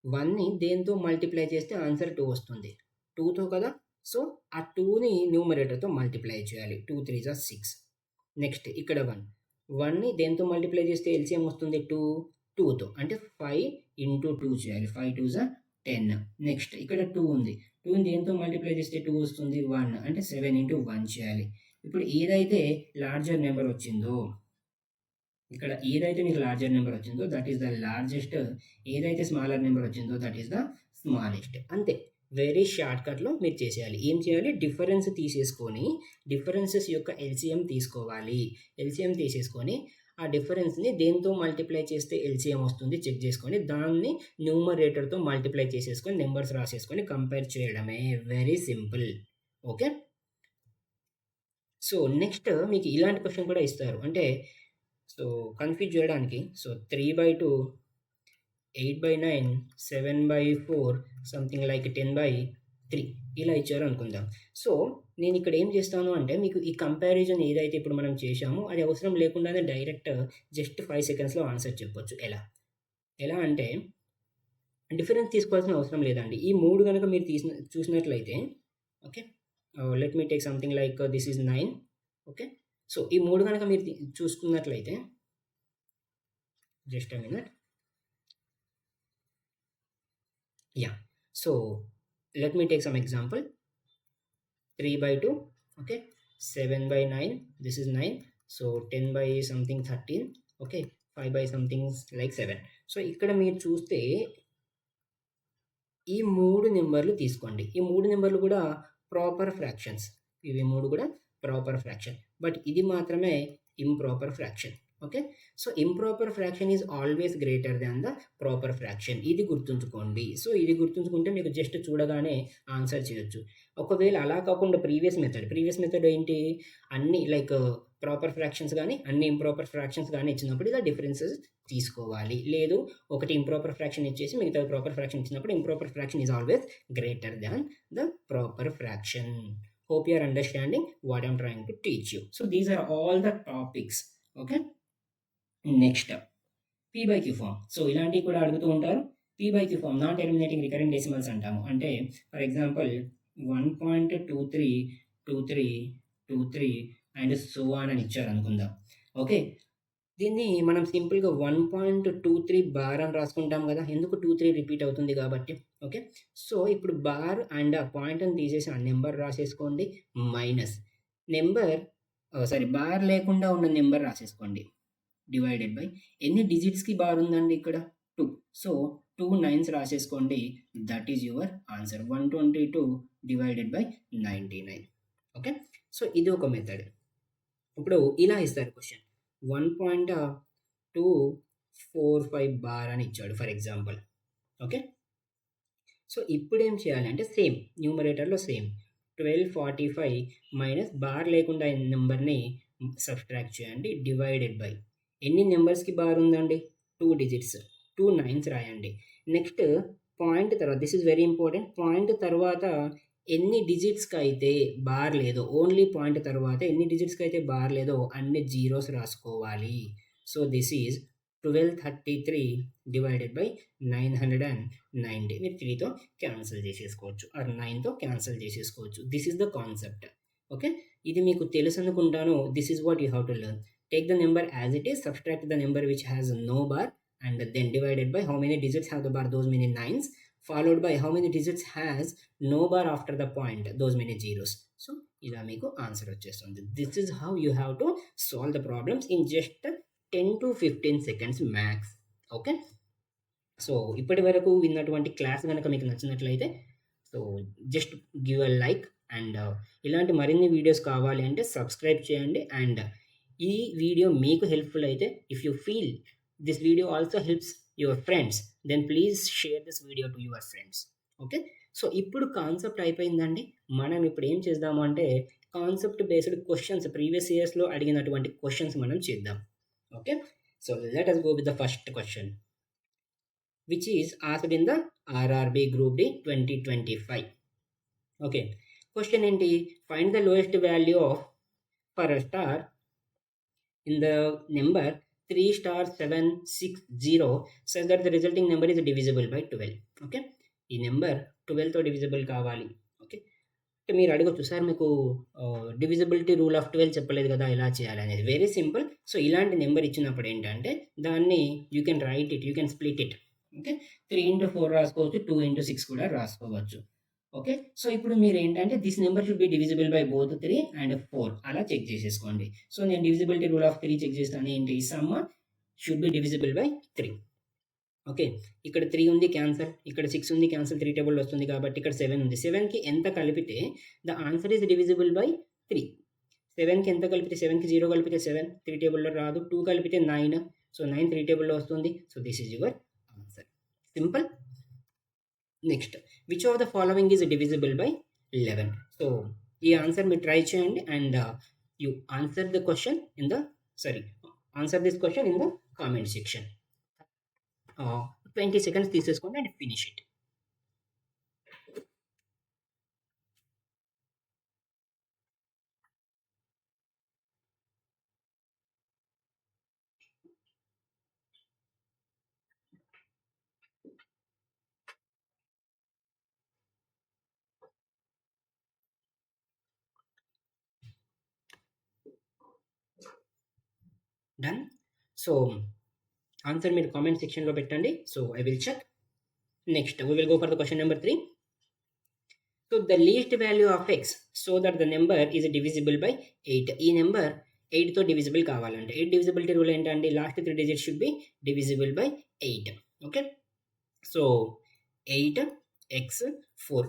1ని దేనితో మల్టిప్లై చేస్తే ఆన్సర్ 2 వస్తుంది? 2తో కదా! సో ఆ 2ని న్యూమరేటర్‌తో మల్టిప్లై చేయాలి. 2 3s 6. నెక్స్ట్ ఇక్కడ 1. 1ని దేనితో మల్టిప్లై చేస్తే ఎల్‌సిఎం వస్తుంది? 2 2తో. అంటే 5 ఇంటూ 2 చేయాలి. 5 2s 10. నెక్స్ట్ ఇక్కడ 2 ఉంది. 2ని దేనితో మల్టిప్లై చేస్తే 2 వస్తుంది? 1. అంటే 7 ఇంటూ 1 చేయాలి. ఇప్పుడు ఏదైతే లార్జర్ నెంబర్ వచ్చిందో, ఇక్కడ ఏదైతే మీకు లార్జర్ నెంబర్ వచ్చిందో దట్ ఈస్ ద లార్జెస్ట్, ఏదైతే స్మాలర్ నెంబర్ వచ్చిందో దట్ ఈస్ ద స్మాలెస్ట్. అంతే. వెరీ షార్ట్‌కట్‌లో మీరు చేసేయాలి. ఏం చేయాలి? డిఫరెన్స్ తీసేసుకొని డిఫరెన్సెస్ యొక్క ఎల్‌సిఎం తీసుకోవాలి. ఎల్‌సిఎం తీసేసుకొని ఆ డిఫరెన్స్‌ని దేనితో మల్టిప్లై చేస్తే ఎల్‌సిఎం వస్తుంది చెక్ చేసుకొని దాన్ని న్యూమరేటర్‌తో మల్టిప్లై చేసేసుకొని నంబర్స్ రాసేసుకొని కంపేర్ చేయడమే. Very simple. Okay. So next మీకు ఇలాంటి క్వెషన్ కూడా ఇస్తారు. అంటే సో కన్‌ఫ్యూజ్ చేయడానికి. సో 3/2, 8/9, 7/4 సంథింగ్ లైక్ 10/3 ఇలా ఇచ్చారు అనుకుందాం. సో నేను ఇక్కడ ఏం చేస్తాను అంటే మీకు ఈ కంపారిజన్ ఏదైతే ఇప్పుడు మనం చేశామో అది అవసరం లేకుండానే డైరెక్ట్ జస్ట్ 5 సెకండ్స్‌లో ఆన్సర్ చెప్పొచ్చు. ఎలా? ఎలా అంటే డిఫరెన్స్ తీసుకోవాల్సిన అవసరం లేదండి. ఈ 3 గనుక మీరు చూసినట్లయితే, okay, let me take something like this is 9. Okay. So ఈ 3 గనుక మీరు చూసుకున్నట్లయితే, just a minute. Yeah! So let me take some example. 3/2, okay, 7/9, this is 9. So 10 something 13, okay, 5 something like 7. So ఇక్కడ మీరు చూస్తే ఈ 3 నెంబర్లు తీసుకోండి. ఈ 3 నెంబర్లు కూడా ప్రాపర్ ఫ్రాక్షన్స్. ఇవి 3 కూడా ప్రాపర్ ఫ్రాక్షన్. బట్ ఇది మాత్రమే improper fraction. Okay. So improper fraction is always greater than the proper fraction. ఇది గుర్తుంచుకోండి. సో ఇది గుర్తుంచుకుంటే మీకు జస్ట్ చూడగానే ఆన్సర్ చేయొచ్చు. ఒకవేళ అలా కాకుండా ప్రీవియస్ మెథడ్ ఏంటి? అన్ని లైక్ ప్రాపర్ ఫ్రాక్షన్స్ గానీ, అన్ని ఇంప్రాపర్ ఫ్రాక్షన్స్ గానీ ఇచ్చినప్పుడు ఇలా డిఫరెన్సెస్ తీసుకోవాలి. లేదు ఒకటి ఇంప్రాపర్ ఫ్రాక్షన్ ఇచ్చేసి మిగతా ప్రాపర్ ఫ్రాక్షన్ ఇచ్చినప్పుడు improper fraction is always greater than the proper fraction. Hope you are understanding what I'm trying to teach you. So these are all the topics. Okay. Next P/Q form. So ఇలాంటివి కూడా అడుగుతూ ఉంటారు. P/Q form non terminating recurring decimals అంటాము. అంటే for example 1.232323 and so on అని ఇచ్చారు అనుకుందాం. ఓకే. దీన్ని మనం సింపుల్‌గా 1.23 బార్ అని రాసుకుంటాం గదా! ఎందుకు 23 రిపీట్ అవుతుంది గాబట్టి. ఓకే. సో, ఇప్పుడు బార్ అండ్ ఆ పాయింట్‌ని తీసేసి ఆ నంబర్ రాసేసుకోండి. మైనస్ నంబర్ బార్ లేకుండా ఉన్న నంబర్ రాసేసుకోండి. డివైడెడ్ బై ఎన్ని డిజిట్స్‌కి బార్ ఉందండి ఇక్కడ? 2. సో, 2 9స్ రాసేసుకోండి. That is your answer. 122 divided by 99. Okay. So, ఇది ఒక మెథడ్. ఇప్పుడు ఇలా ఇస్తారు క్వెషన్. 1.245 బార్ అని ఇచ్చాడు ఫర్ ఎగ్జాంపుల్. ఓకే. సో, ఇప్పుడేం చేయాలంటే సేమ్ న్యూమరేటర్‌లో సేమ్ 1245 మైనస్ బార్ లేకుండా అయిన నంబర్‌ని సబ్‌ట్రాక్ట్ చేయండి. డివైడెడ్ బై ఎన్ని నంబర్స్‌కి బార్ ఉందండి? 2 డిజిట్స్. 2 9స్ రాయండి. నెక్స్ట్ పాయింట్ తర్వాత this is very important. Point తర్వాత ఎన్ని డిజిట్స్‌కైతే బార్ లేదో ఓన్లీ పాయింట్ తర్వాత ఎన్ని డిజిట్స్‌కైతే బార్ లేదో అన్ని జీరోస్ రాసుకోవాలి. So, this is 1233 divided by 990. మీరు 3తో క్యాన్సిల్ చేసేసుకోవచ్చు. ఆర్ 9తో క్యాన్సిల్ చేసేసుకోవచ్చు. This is the concept. Okay. ఇది మీకు తెలుసనుకుంటాను. This is what you have to learn. Take the number as it is, subtract the number which has no bar, and then divided by how many digits have the bar, those many 9s, followed by how many digits has no bar after the point, those many zeros. So, ఇలా మీకు ఆన్సర్ వచ్చేస్తుంది. This is how you have to solve the problems in just 10 to 15 seconds max. Okay. So, ఇప్పటి వరకు విన్నటువంటి క్లాస్ గనక మీకు నచ్చినట్లయితే so, just give a like and ఇలాంటి మరిన్ని వీడియోస్ కావాలి అంటే సబ్స్క్రైబ్ చేయండి. అండ్ ఈ వీడియో మీకు హెల్ప్‌ఫుల్ అయితే if you feel this video also helps your friends then please share this video to your friends. Okay. So, ఇప్పుడు కాన్సెప్ట్ అయిపోయిందండి. మనం ఇప్పుడు ఏం చేద్దాము అంటే కాన్సెప్ట్ బేస్డ్ క్వెషన్స్ ప్రీవియస్ ఇయర్స్‌లో అడిగినటువంటి క్వెషన్స్ మనం చేద్దాం. Okay. So, let us go with the first question which is asked in the RRB Group D 2025. Okay. Question ఏంటి? Find the lowest value of for a star in the number 3 star 760 such that the resulting number is divisible by 12. Okay. ఈ నెంబర్ 12తో డివిజిబుల్ కావాలి. ఓకే. అంటే మీరు అడగొచ్చు సార్ మీకు డివిజిబిలిటీ రూల్ ఆఫ్ 12 చెప్పలేదు కదా ఎలా చేయాలి అనేది. Very simple. సో, ఇలాంటి నెంబర్ ఇచ్చినప్పుడు ఏంటంటే దాన్ని you can write it, you can split it. Okay. 3 into 4 రాసుకోవచ్చు. 2 ఇంటూ 6 కూడా రాసుకోవచ్చు. ఓకే. సో, ఇప్పుడు మీరేంటంటే this number should be divisible by both 3 and 4 అలా చెక్ చేసేసుకోండి. సో, నేను డివిజిబిలిటీ రూల్ ఆఫ్ 3 చెక్ చేస్తాను. ఏంటి? Some should be divisible by 3. Okay. ఇక్కడ 3 ఉంది క్యాన్సల్. ఇక్కడ 6 ఉంది క్యాన్సల్. 3 టేబుల్‌లో వస్తుంది కాబట్టి ఇక్కడ 7 ఉంది. 7కి ఎంత కలిపితే the answer is divisible by 3. 7కి ఎంత కలిపితే 7కి 0 కలిపితే 7 3 టేబుల్‌లో రాదు. 2 కలిపితే 9. సో, 9 3 టేబుల్‌లో వస్తుంది. So, this is your answer. Simple. Next which of the following is divisible by 11. So, ఈ ఆన్సర్ మీరు ట్రై చేయండి and you answer the question in the answer this question in the comment section. 20 seconds తీసేసుకోండి and finish it. Done. So, answer మీరు కామెంట్ సెక్షన్‌లో పెట్టండి. So, I will check. Next we will go for the question number 3. So, the least value of x so that the number is divisible by 8. ఈ నెంబర్ 8తో డివిజిబుల్ కావాలంటే 8 డివిజిబిలిటీ రూల్ ఏంటండి? Last 3 digits should be divisible by 8. Okay. So, 8x 4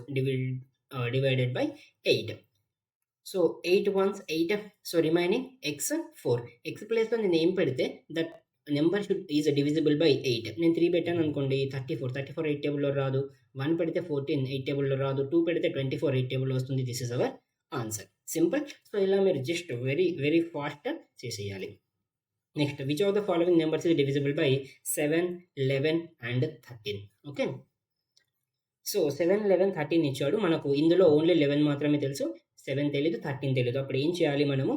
divided by 8. So, 8 ones 8. So, remaining x 4. x ప్లేస్‌లో నేను ఏం పెడితే that number is divisible by 8. నేను 3 పెట్టాను అనుకోండి 34. 34 8 టేబుల్‌లో రాదు. 1 పెడితే 14 8 టేబుల్‌లో రాదు. 2 పెడితే 24 8 టేబుల్‌లో వస్తుంది. This is our answer. Simple. So, ఇలా మీరు జస్ట్ వెరీ ఫాస్ట్ చేసేయాలి. Next which of the following numbers is divisible by 7 11 and 13. Okay. So, 7 11 13 ఇచ్చాడు. మనకు ఇందులో ఓన్లీ 11 మాత్రమే తెలుసు. 7 తెలీదు. 13 తెలీదు. అప్పుడు ఏం చేయాలి మనము?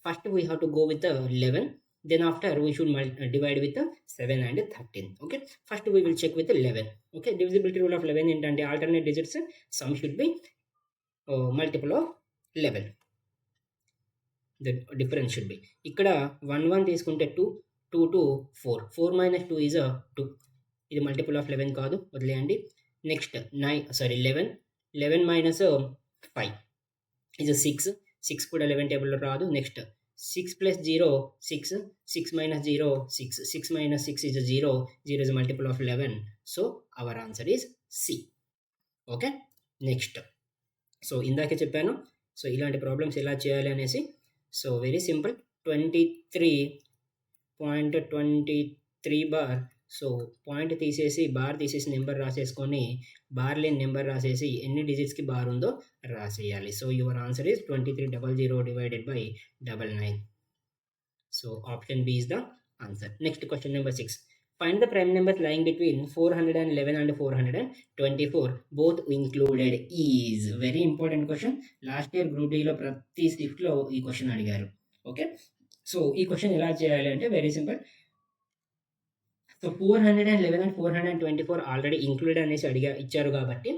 First we have to go with 11. Then after we should divide with 7 and 13. Okay. First we will check with 11. Okay. Divisibility rule of 11 ఏంటంటే alternate digits sum should be multiple of 11. The difference should be ఇక్కడ 1 1 తీసుకుంటే 2, 2 to 4. 4 minus 2 is a 2. ఇది మల్టిపుల్ ఆఫ్ 11 కాదు, వదిలేయండి. నెక్స్ట్ 11. 11 minus 5 is a 6. 6 కూడా 11 టేబుల్లో రాదు. Next 6 plus 0 6. 6 minus 0 6. 6 minus 6 is a 0. 0 is a multiple of 11. So our answer is C. Okay, next. So ఇందాకే చెప్పాను, సో ఇలాంటి ప్రాబ్లమ్స్ ఎలా చేయాలి అనేసి. So very simple. 23.23 bar. So point తీసేసి బార్ తీసేసి నెంబర్ రాసేసుకొని బార్ లేని నెంబర్ రాసేసి ఎన్ని డిజిట్స్కి బార్ ఉందో రాసేయాలి. So your answer is 2300 divided by 99. So option B is the answer. Next question number 6. Find the prime numbers lying between 411 and 424 both included is. Very important question. Last year group D లో ప్రతి షిఫ్ట్లో ఈ క్వశ్చన్ అడిగారు. ఓకే, సో ఈ క్వశ్చన్ ఎలా చేయాలి అంటే very simple. So 411 and 424 already included అనేసి ఇచ్చారు కాబట్టి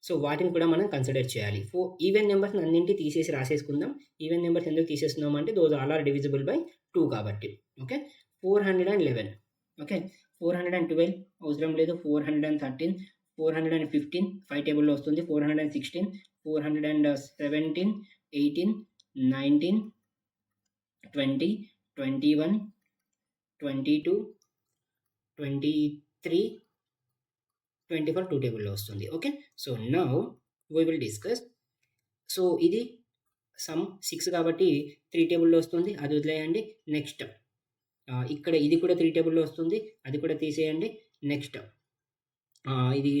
సో వాటిని కూడా మనం కన్సిడర్ చేయాలి. ఈవెన్ నెంబర్స్ అన్నింటి తీసేసి రాసేసుకుందాం. ఈవెన్ నెంబర్స్ ఎందుకు తీసేస్తున్నాం అంటే those all are divisible by 2 కాబట్టి. ఓకే, 411. ఓకే, 412 అవసరం లేదు. 413, 415 5 టేబుల్లో వస్తుంది. 416, 417, 18, 19, 20, 21, 22, 23, 24 2 టేబుల్లో వస్తుంది. Okay, so now we will discuss. So ఇది సమ్ 6 కాబట్టి 3 టేబుల్లో వస్తుంది, అది వదిలేయండి. నెక్స్ట్ ఇక్కడ ఇది కూడా 3 టేబుల్లో వస్తుంది, అది కూడా తీసేయండి. నెక్స్ట్ ఇది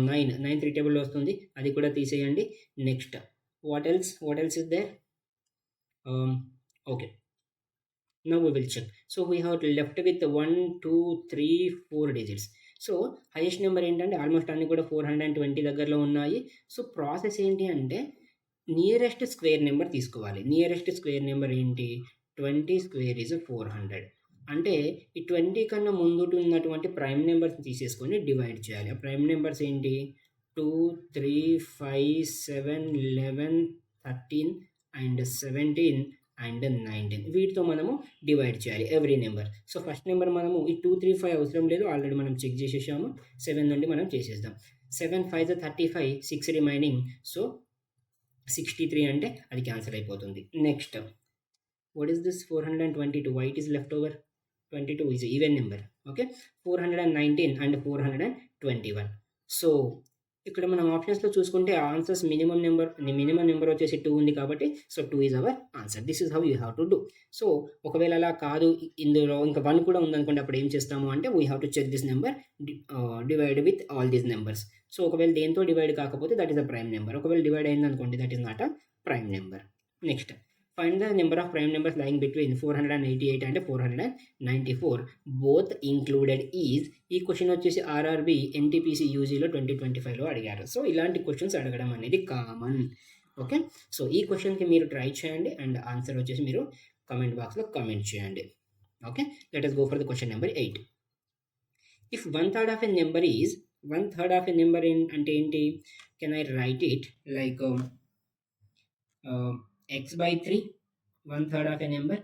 9 3 టేబుల్లో వస్తుంది, అది కూడా తీసేయండి. Next what else is there? Okay, now we will check. So we have left with 1 2 3 4 digits. So highest number ఏంటంటే ఆల్మోస్ట్ అన్ని కూడా 420 దగ్గరలో ఉన్నాయి. సో ప్రాసెస్ ఏంటి అంటే నియరెస్ట్ స్క్వేర్ నెంబర్ తీసుకోవాలి. నియరెస్ట్ స్క్వేర్ నెంబర్ ఏంటి? 20 స్క్వేర్ ఈజ్ 400. అంటే ఈ 20 కన్నా ముందు ఉన్నటువంటి ప్రైమ్ నెంబర్స్ తీసేసుకొని డివైడ్ చేయాలి. ఆ ప్రైమ్ నెంబర్స్ ఏంటి? 2 3 5 7 11 13 అండ్ 17 అండ్ 19. వీటితో మనము డివైడ్ చేయాలి every number. So first number మనము ఈ 2 3 5 అవసరం లేదు, ఆల్రెడీ మనం చెక్ చేసేసాము. 7 నుండి మనం చేసేద్దాం. 7 5 35, 6 రిమైనింగ్. సో 63 అంటే అది క్యాన్సిల్ అయిపోతుంది. Next what is this? 422. Why it is left over? 22 is even number. Okay, 419 and 421. సో ఇక్కడ మనం ఆప్షన్స్లో చూసుకుంటే ఆన్సర్స్ మినిమం నెంబర్ వచ్చేసి 2 ఉంది కాబట్టి so 2 is our answer. This is how you have to do. So ఒకవేళ అలా కాదు, ఇందులో ఇంకా 1 కూడా ఉందనుకోండి, అప్పుడు ఏం చేస్తాము అంటే we have to check this number divide with all these numbers. So ఒకవేళ దేంతో డివైడ్ కాకపోతే that is a prime number. ఒకవేళ డివైడ్ అయింది అనుకోండి, that is not a prime number. Next find the number of prime numbers lying between 488 and 494 both included is. ఈ క్వశ్చన్ వచ్చేసి ఆర్ఆర్బి ఎన్టీపీసీ యూజీలో 2025లో అడిగారు. సో ఇలాంటి క్వశ్చన్స్ అడగడం అనేది కామన్. ఓకే, సో ఈ క్వశ్చన్కి మీరు ట్రై చేయండి అండ్ ఆన్సర్ వచ్చేసి మీరు కామెంట్ బాక్స్లో కామెంట్ చేయండి. Okay, let us go for the question number 8. If 1/3 of a number is 1/3 of a number అంటే ఏంటి? Can I right it like x by 3, 1/3 of a number.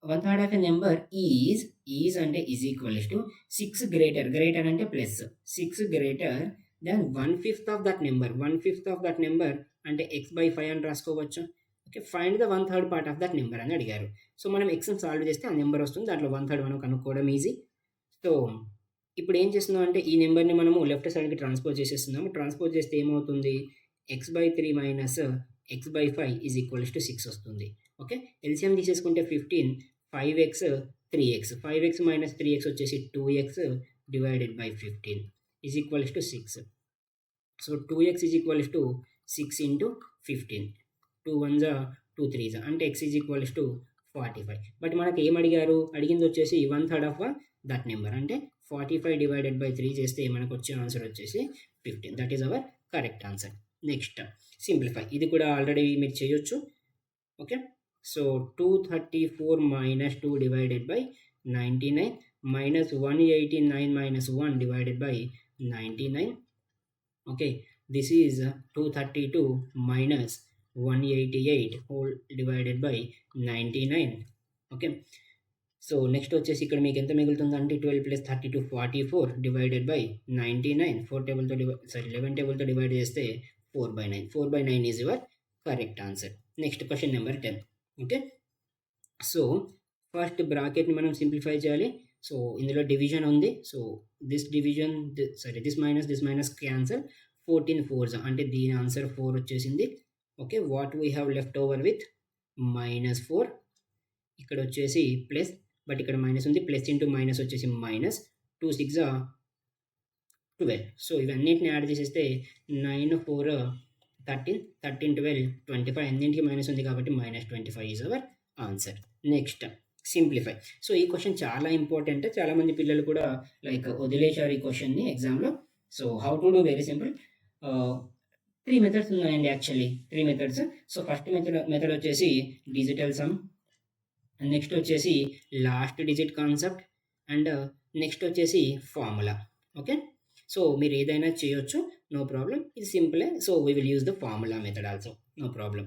1/3 of a number is అంటే is equals to 6 greater అంటే plus 6 greater than 1/5 of that number. 1/5 of that number అంటే x by 5 అని రాసుకోవచ్చు. Okay, find the 1/3 part of that number అని అడిగారు. సో మనం xని సాల్వ్ చేస్తే ఆ నెంబర్ వస్తుంది, దాంట్లో 1/3 మనం కనుక్కోవడం ఈజీ. సో ఇప్పుడు ఏం చేస్తున్నాం అంటే ఈ నెంబర్ని మనము లెఫ్ట్ సైడ్కి ట్రాన్స్పోజ్ చేసేస్తున్నాము. ట్రాన్స్పోజ్ చేస్తే ఏమవుతుంది? x by 3 minus x by 5 is equals to 6 వస్తుంది. ఓకే, ఎల్సిఎం తీసేసుకుంటే 15, 5x 3x, 5x minus 3x వచ్చేసి 2x divided by 15 is equals to 6. So 2x is equals to 6 into 15. 2 1 2 3 అంటే x is equals to 45. But మనకి ఏం అడిగారు? అడిగింది వచ్చేసి 1/3 ఆఫ్ దట్ నెంబర్ అంటే 45 డివైడెడ్ బై 3 చేస్తే మనకు వచ్చే ఆన్సర్ వచ్చేసి 15. That is hour correct answer. Next simplify. ఇది కూడా ఆల్రెడీ మీరు చేయొచ్చు. Okay, so 234 minus 2 divided by 99 minus 189 minus 1 divided by 99. Okay, this is 232 minus 188 whole divided by 99. Okay, so next వచ్చేసి ఇక్కడ మీకు ఎంత మిగులుతుందంటే 12 + 32 44 డివైడెడ్ బై 99 4 టేబుల్తో 11 టేబుల్తో డివైడ్ చేస్తే 4/9. 4/9 is your correct answer. Next question number 10. Okay, so first బ్రాకెట్ని మనం సింప్లిఫై చేయాలి. సో ఇందులో డివిజన్ ఉంది. So this division this minus cancel. 14 4s అంటే దీని ఆన్సర్ 4 వచ్చేసింది. Okay, what we have left over with -4. ఇక్కడ వచ్చేసి ప్లస్, బట్ ఇక్కడ మైనస్ ఉంది. ప్లస్ ఇంటూ మైనస్ వచ్చేసి మైనస్. 2 6 12. సో ఇవన్నింటిని యాడ్ చేసేస్తే 9 4 13 13 12 25. అన్నింటికి మైనస్ ఉంది కాబట్టి -25 is our answer. Next simplify. So ఈ క్వశ్చన్ చాలా ఇంపార్టెంట్. చాలామంది పిల్లలు కూడా లైక్ వదిలేశారు ఈ క్వశ్చన్ని ఎగ్జామ్లో. So how to do, very simple. 3 methods ఉన్నాయండి, actually 3 methods. So first method వచ్చేసి డిజిటల్ సమ్, నెక్స్ట్ వచ్చేసి last digit concept, and next వచ్చేసి ఫార్ములా. ఓకే, సో మీరు ఏదైనా చేయొచ్చు, నో ప్రాబ్లం. ఇది సింపులే. So we will use the formula method also, no problem.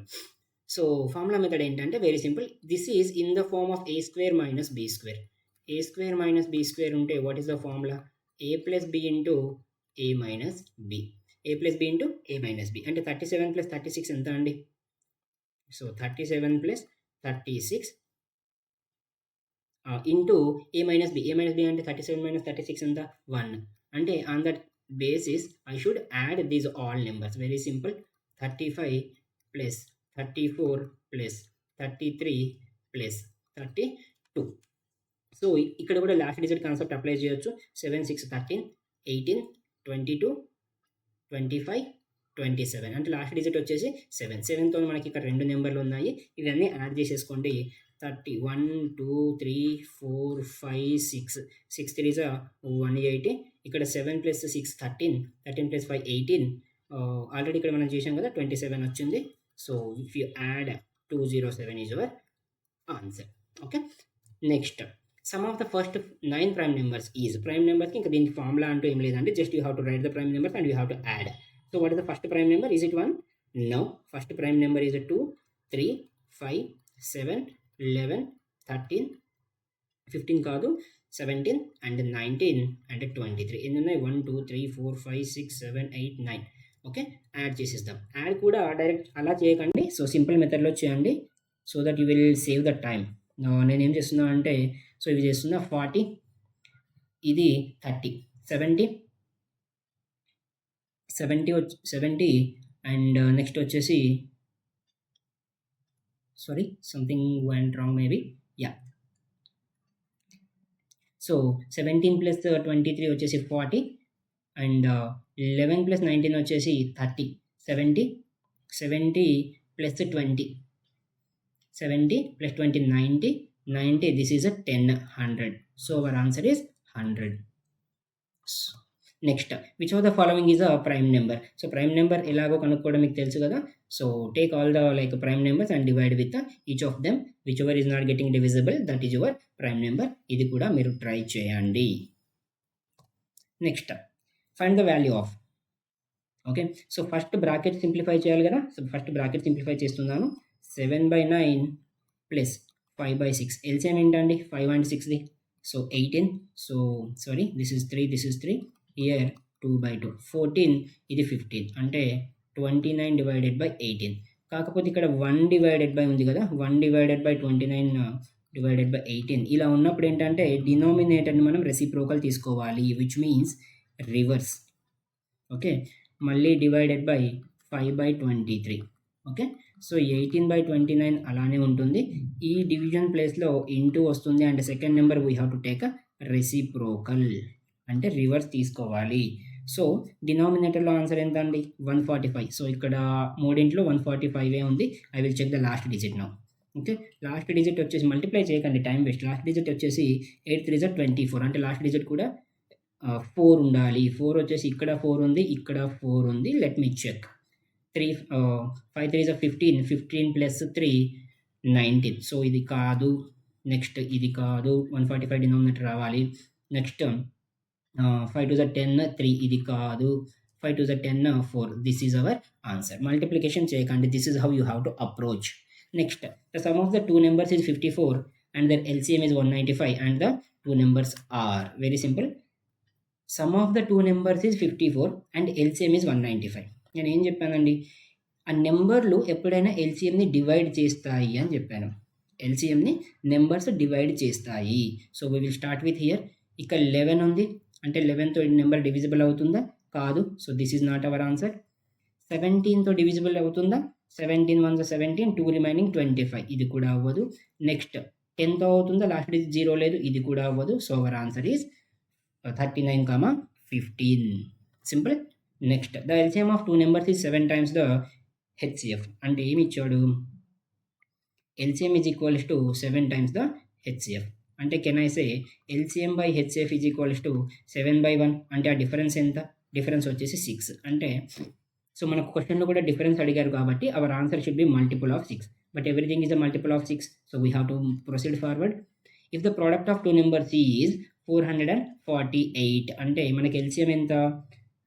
So formula method ఏంటంటే very simple. This is in the form of a² - b². a² - b² ఉంటే what is the formula? a + b into a minus b. a + b into a minus b అంటే 37 + 36 ఎంత అండి? So 37 + 36 into a minus b. a minus b అంటే 37 - 36 ఎంత? 1. అంటే on that basis I should add these all numbers. Very simple. 35 + 34 + 33 + 32. So ఇక్కడ కూడా లాస్ట్ డిజిట్ కాన్సెప్ట్ అప్లై చేయొచ్చు. 7 6 13 18 22 25 27 అంటే లాస్ట్ డిజిట్ వచ్చేసి 7. 7తో మనకి ఇక్కడ 2 నెంబర్లు ఉన్నాయి. ఇవన్నీ యాడ్ చేసేసుకోండి. 30 1 2 3 4 5 6 6 3 180. ఇక్కడ 7 + 6 13 13 + 5 18. ఆల్రెడీ ఇక్కడ మనం చేసాం కదా, 27 వచ్చింది. So if you add 207 is your answer. Okay, next sum of the first 9 prime numbers is. Prime నెంబర్కి ఇంకా దీనికి ఫార్ములా అంటూ ఏం లేదండి, just you have to write the prime numbers and you have to add. So what is the first prime number? Is it 1? No, first prime number is 2 3 5 7 11 13 15 కాదు 17 అండ్ 19 అండ్ 23. ఎన్ని ఉన్నాయి? 1 2 3 4 5 6 7 8 9. ఓకే, యాడ్ చేసేద్దాం. యాడ్ కూడా డైరెక్ట్ అలా చేయకండి. సో సింపుల్ మెథడ్లో చేయండి, so that you will save the time. నేనేం చేస్తున్నా అంటే, సో ఇవి చేస్తున్నా 40, ఇది 30 70 అండ్ నెక్స్ట్ వచ్చేసి sorry something went wrong maybe. Yeah, so 17 + 23 వచ్చేసి 40 అండ్ 11 + 19 వచ్చేసి 30. 70 + 20 70 + 20 90. This is a 10 100. So our answer is 100. Next, which of the following is a prime number? So prime number ఎలాగో కనుక్కోవడం మీకు తెలుసు కదా. So take all the like prime numbers and divide with each of them. Which ever is not getting divisible, that is your prime number. ఇది కూడా మీరు ట్రై చేయండి. Next, find the value of. Okay, so first bracket simplify చేయాలి కదా. సో ఫస్ట్ బ్రాకెట్ సింప్లిఫై చేస్తున్నాను. 7/9 + 5/6. ఎల్సిఎం ఏంటండి? 5 and 6ది. So 18. So sorry, this is 3, this is 3. Here 2/2. 14, ఇది 15 అంటే 29 డివైడెడ్ బై 18. కాకపోతే ఇక్కడ 1 డివైడెడ్ బై ఉంది కదా, 1 డివైడెడ్ బై 29 డివైడెడ్ బై 18. ఇలా ఉన్నప్పుడు ఏంటంటే డినామినేటర్ని మనం రెసిప్రోకల్ తీసుకోవాలి, విచ్ మీన్స్ రివర్స్. ఓకే, మళ్ళీ డివైడెడ్ బై 5/23. ఓకే, సో 18/29 అలానే ఉంటుంది. ఈ డివిజన్ ప్లేస్లో ఇంటూ వస్తుంది and second number we have to take a reciprocal అంటే రివర్స్ తీసుకోవాలి. సో డినామినేటర్లో ఆన్సర్ ఎంత అండి? 145. సో ఇక్కడ మూడింట్లో 145 ఉంది. I will check the last digit now. Okay, last digit వచ్చేసి మల్టిప్లై చేయకండి, టైం వేస్ట్. లాస్ట్ డిజిట్ వచ్చేసి 8 3 24 అంటే లాస్ట్ డిజిట్ కూడా 4 ఉండాలి. 4 వచ్చేసి ఇక్కడ 4 ఉంది, ఇక్కడ 4 ఉంది. Let me check. 5 3 15. 15 + 3 19. సో ఇది కాదు. నెక్స్ట్ ఇది కాదు. 145 డినామినేటర్ రావాలి. నెక్స్ట్ 5 2 10 3. ఇది కాదు. 5 2 10 4. This is our answer. Multiplication చేయకండి. This is how you have to approach. Next, the sum of the two numbers is 54. and their LCM is 195 and the two numbers are very simple. Sum of the two numbers is 54 and LCM is 195. నేను ఏం చెప్పానండి, ఆ నెంబర్లు ఎప్పుడైనా LCMని డివైడ్ చేస్తాయి అని చెప్పాను. LCMని నెంబర్స్ డివైడ్ చేస్తాయి. So we will start with here. ఇక్కడ 11 ఉంది అంటే 11తో ఈ నెంబర్ డివిజిబుల్ అవుతుందా? కాదు. So this is not our answer. 17తో డివిజిబుల్ అవుతుందా? 17 1 17, 2 రిమైనింగ్ 25. ఇది కూడా అవ్వదు. నెక్స్ట్ 10తో అవుతుందా? లాస్ట్ డిజిట్ 0 లేదు, ఇది కూడా అవ్వదు. So our answer is 39, 15. Simple. Next the LCM of two numbers is 7 times the HCF. అంటే ఏమి ఇచ్చాడు? LCM is equals to 7 times the HCF. అంటే can I say LCM by HCF is equals to 7/1. అంటే ఆ డిఫరెన్స్ ఎంత? డిఫరెన్స్ వచ్చేసి 6. అంటే సో మనకు క్వశ్చన్లో కూడా డిఫరెన్స్ అడిగారు కాబట్టి our answer should be multiple of 6. But everything is a multiple of 6. So we have to proceed forward. If the product of two numbers is 448. అంటే మనకి LCM ఎంత?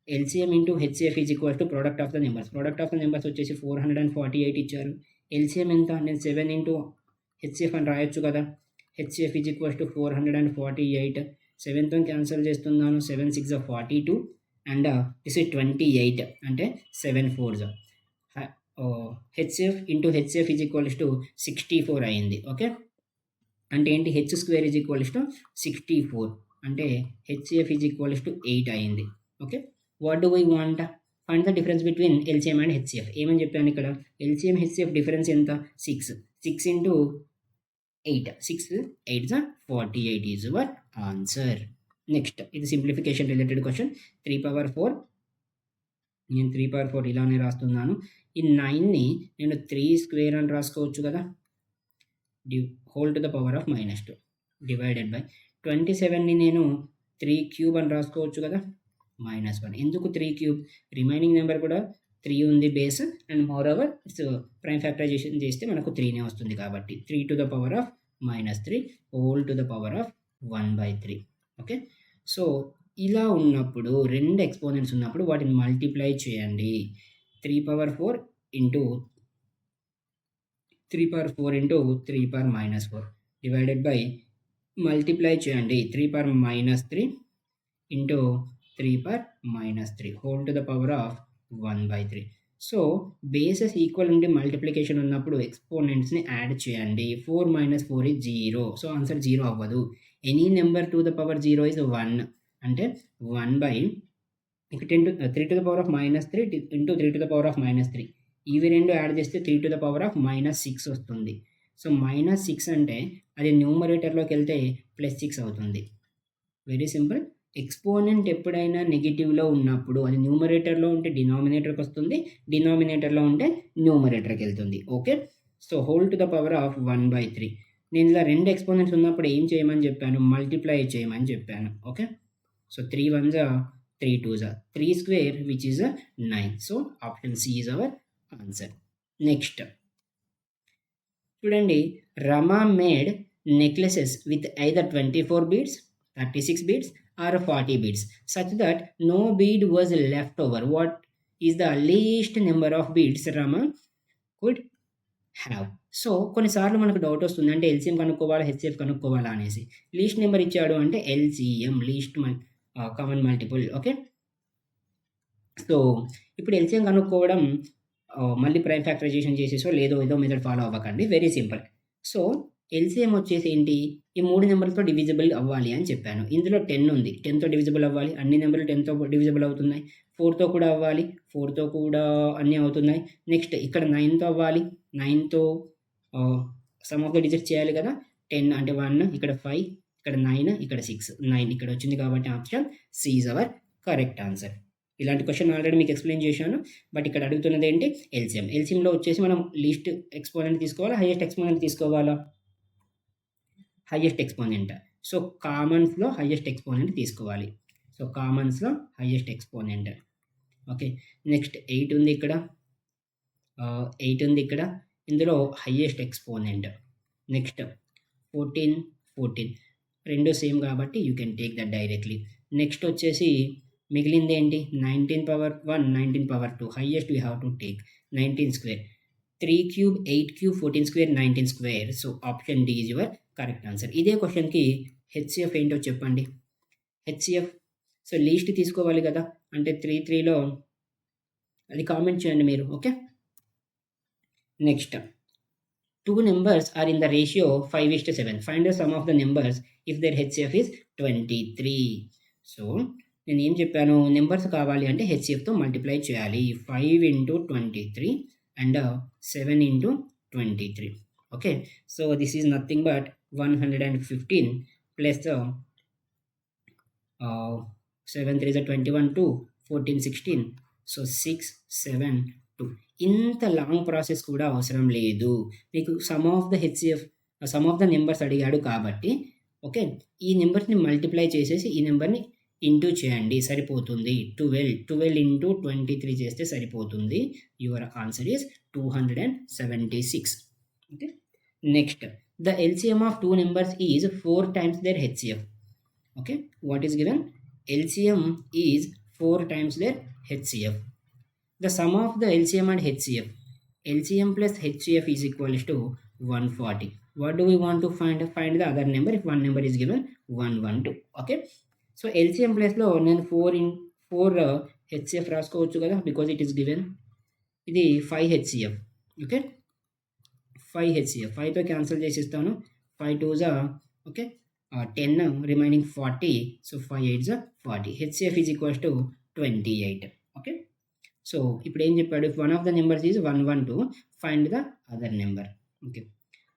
LCM into HCF is equal to product of the numbers. Product of the numbers వచ్చేసి 448 ఇచ్చారు. LCM ఎంత? నేను 7 ఇంటూ HCF అని రాయొచ్చు కదా. HCF is equal to 448. 7తో క్యాన్సిల్ చేస్తున్నాను. 7 6 42 అండ్ దిస్ ఇస్ 28. అంటే 7 4 HCF into HCF is equals to 64 అయింది. ఓకే, అంటే ఏంటి? H square is equals to 64. అంటే HCF ఈజ్ ఈక్వల్స్ టు 8 అయింది. Okay, what do we want? Find the difference between LCM and HCF. ఏమని చెప్పాను ఇక్కడ? LCM HCF డిఫరెన్స్ ఎంత? 6. 6 into 8. 6 8 48 is your answer. Next ఇది సింప్లిఫికేషన్ రిలేటెడ్ క్వశ్చన్. 3/4. నేను 3/4 ఇలానే రాస్తున్నాను. ఈ 9ని నేను 3 స్క్వేర్ అని రాసుకోవచ్చు కదా. Whole to the power of -2 divided by 27ని నేను 3 క్యూబ్ అని రాసుకోవచ్చు కదా. -1. ఎందుకు 3 క్యూబ్? రిమైనింగ్ నెంబర్ కూడా 3 ఉంది base, and more over it's prime factorization చేస్తే మనకు 3నే వస్తుంది కాబట్టి 3 to the power of -3 whole to the power of 1/3. Okay, so ఇలా ఉన్నప్పుడు రెండు ఎక్స్పోనెంట్స్ ఉన్నప్పుడు వాటిని మల్టిప్లై చేయండి. 3/4 ఇంటూ 3/4 డివైడెడ్ బై మల్టిప్లై చేయండి 3/3 into 3/3 whole to the power of 1/3. So bases equal ఉండి మల్టిప్లికేషన్ ఉన్నప్పుడు ఎక్స్పోనెంట్స్ని యాడ్ చేయండి. 4 - 4 is 0. సో ఆన్సర్ 0 అవ్వదు. Any number to the power 0 is 1. అంటే 1/3 to the power of -3 into 3 to the power of -3. ఇవి రెండు యాడ్ చేస్తే 3 టు ద పవర్ ఆఫ్ -6 వస్తుంది. సో -6 అంటే అది న్యూమరేటర్లోకి వెళ్తే +6 అవుతుంది. Very simple. ఎక్స్పోనెంట్ ఎప్పుడైనా నెగిటివ్లో ఉన్నప్పుడు అది న్యూమరేటర్లో ఉంటే డినామినేటర్కి వస్తుంది, డినామినేటర్లో ఉంటే న్యూమరేటర్కి వెళ్తుంది. Okay, so whole to the power of 1/3. నేను ఇలా రెండు ఎక్స్పోనెంట్స్ ఉన్నప్పుడు ఏం చేయమని చెప్పాను? మల్టిప్లై చేయమని చెప్పాను. Okay, so 3 1 3 2 3 square which is 9. So option C is our answer. Next చూడండి, Rama made necklaces with either 24 beads, 36 beads or 40 beads such that no bead was left over. What is the least number of beads Rama could have? So కొన్నిసార్లు మనకు డౌట్ వస్తుంది, అంటే LCM కనుక్కోవాలా HCF కనుక్కోవాలా అనేసి. లీస్ట్ నెంబర్ ఇచ్చాడు అంటే LCM least common multiple. Okay, so ఇప్పుడు LCM కనుక్కోవడం మళ్ళీ ప్రైమ్ ఫ్యాక్టరైజేషన్ చేసేసో లేదో ఏదో మెథడ్ ఫాలో అవ్వకండి. Very simple. సో LCM వచ్చేసి ఏంటి? ఈ 3 నెంబర్లతో డివిజిబుల్ అవ్వాలి అని చెప్పాను. ఇందులో 10 ఉంది, 10తో డివిజిబుల్ అవ్వాలి. అన్ని నెంబర్లు 10తో డివిజిబుల్ అవుతున్నాయి. 4తో కూడా అవ్వాలి, 4తో కూడా అన్నీ అవుతున్నాయి. నెక్స్ట్ ఇక్కడ 9తో అవ్వాలి, 9తో సమ్ ఆఫ్ ద డిజిట్స్ చేయాలి కదా. 10 అంటే 1, ఇక్కడ 5, ఇక్కడ 9, ఇక్కడ 6, 9 ఇక్కడ వచ్చింది కాబట్టి option C is our correct answer. ఇలాంటి క్వశ్చన్ ఆల్రెడీ మీకు ఎక్స్ప్లెయిన్ చేశాను, బట్ ఇక్కడ అడుగుతున్నది ఏంటి? LCM. LCMలో వచ్చేసి మనం లీస్ట్ ఎక్స్పోనెంట్ తీసుకోవాలా, హైయెస్ట్ ఎక్స్పోనెంట్ తీసుకోవాలా? Highest exponent. సో కామన్స్లో హైయెస్ట్ ఎక్స్పోనెంట్ తీసుకోవాలి. సో కామన్స్లో హైయెస్ట్ ఎక్స్పోనెంట్. ఓకే, నెక్స్ట్ 8 ఉంది ఇక్కడ, 8 ఉంది ఇక్కడ, ఇందులో హైయెస్ట్ ఎక్స్పోనెంట్. నెక్స్ట్ 14 రెండు సేమ్ కాబట్టి you can take that directly. Next వచ్చేసి మిగిలింది ఏంటి? 19/1 19/2 highest we have to take 19 square. 3 cube, 8 cube, 14 square, 19 square. So option D is your correct answer. ఇదే క్వశ్చన్కి హెచ్సిఎఫ్ ఏంటో చెప్పండి. హెచ్సిఎఫ్ సో లీస్ట్ తీసుకోవాలి కదా, అంటే 3లో అది కామెంట్ చేయండి మీరు. Okay, next 2 numbers are in the ratio 5:7. Find the sum of the numbers if their HCF is 23. So నేను ఏం చెప్పాను, నెంబర్స్ కావాలి అంటే హెచ్సిఎఫ్తో మల్టిప్లై చేయాలి. 5 into 23 and 7 into 23. Okay, so this is nothing but 115 plus 7 3 21 2 14 16. So 6 7 2. ఇంత లాంగ్ ప్రాసెస్ కూడా అవసరం లేదు. మీకు some of the HCF some of the numbers అడిగాడు కాబట్టి ఓకే, ఈ నెంబర్స్ని మల్టిప్లై చేసేసి ఈ నెంబర్ని ఇంటూ చేయండి, సరిపోతుంది. 12 into 23 చేస్తే సరిపోతుంది. Your answer is 276. Okay, next the LCM of 2 numbers is 4 times their HCF. Okay, what is given? LCM is 4 times their HCF. The sum of the LCM and HCF. LCM plus HCF is equals to 140. What do we want to find? Find the other number if one number is given 112. Okay. So LCM plus లో నేను 4 HCF రాసుకోవచ్చు కదా, because it is given. ఇది 5 HCF. Okay, 5 HCF. 5తో క్యాన్సిల్ చేసిస్తాను. 5 2s okay 10 remaining 40. So 5 8s 40. HCF is equals to 28. Okay. So ఇప్పుడు ఏం చెప్పాడు, if one of the numbers is 112, find the other number. Okay.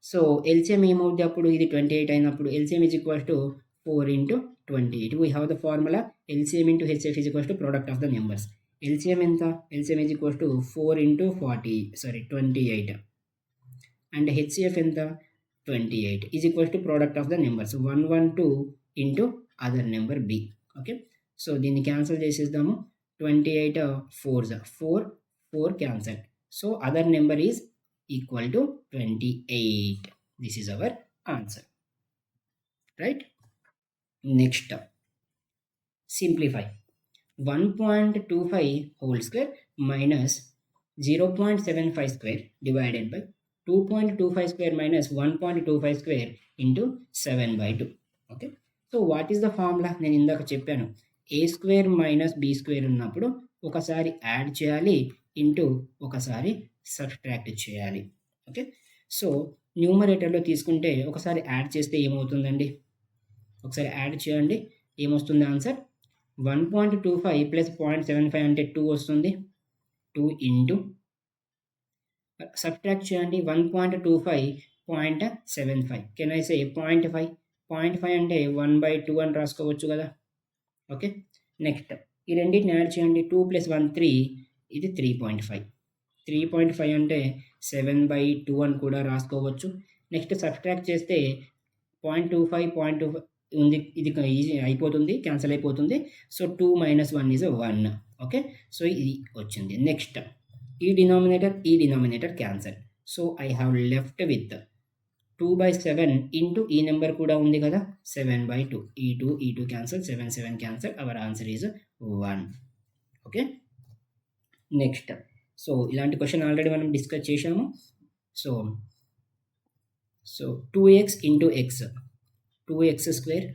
So LCM ఏమవుతుంది అప్పుడు, ఇది 28 అయినప్పుడు LCM is equals to 4 into 28. We have the formula LCM into HCF is equals to product of the numbers. LCM ఎంత? LCM is equals to 4 into 28 and HCF ఎంత? 28 is equals to product of the numbers 112 into other number B. Okay, so దీన్ని క్యాన్సిల్ చేసేద్దాము. 28 4 cancel. So other number is equal to 28. This is our answer, right? Next, simplify. 1.25 whole square minus 0.75 square divided by 2.25 square minus 1.25 square into 7/2. Okay, so what is the formula? నేను ఇందాక చెప్పాను, ఏ స్క్వేర్ మైనస్ బి స్క్వేర్ ఉన్నప్పుడు ఒకసారి యాడ్ చేయాలి, ఇంటూ ఒకసారి సబ్ట్రాక్ట్ చేయాలి. ఓకే, సో న్యూమరేటర్లో తీసుకుంటే ఒకసారి యాడ్ చేస్తే ఏమవుతుందండి, ఒకసారి యాడ్ చేయండి, ఏమొస్తుంది ఆన్సర్? 1.25 ప్లస్ 0.75 అంటే 2 వస్తుంది. 2 ఇంటూ సబ్ట్రాక్ట్ చేయండి, 1.25 0.75. కెన్ ఐ సే 0.5 అంటే 1/2 అని రాసుకోవచ్చు కదా. ఓకే, నెక్స్ట్ ఈ రెండింటిని యాడ్ చేయండి, 2 + 1 3, ఇది 3.5. 3.5 అంటే 7/2 అని కూడా రాసుకోవచ్చు. నెక్స్ట్ సబ్ట్రాక్ట్ చేస్తే 0.25 ఉంది, ఇది ఈజీ అయిపోతుంది, క్యాన్సిల్ అయిపోతుంది. So 2 - 1 is 1. ఓకే, సో ఇది వచ్చింది. నెక్స్ట్ ఈ denominator cancel. So I have left with 2/7 into ఈ నెంబర్ కూడా ఉంది కదా 7/2. ఈ 2 cancel, 7 7 cancel. Hour answer is 1. Okay, next so ఇలాంటి క్వశ్చన్ ఆల్రెడీ మనం డిస్కస్ చేశాము. So 2x into x, 2x square,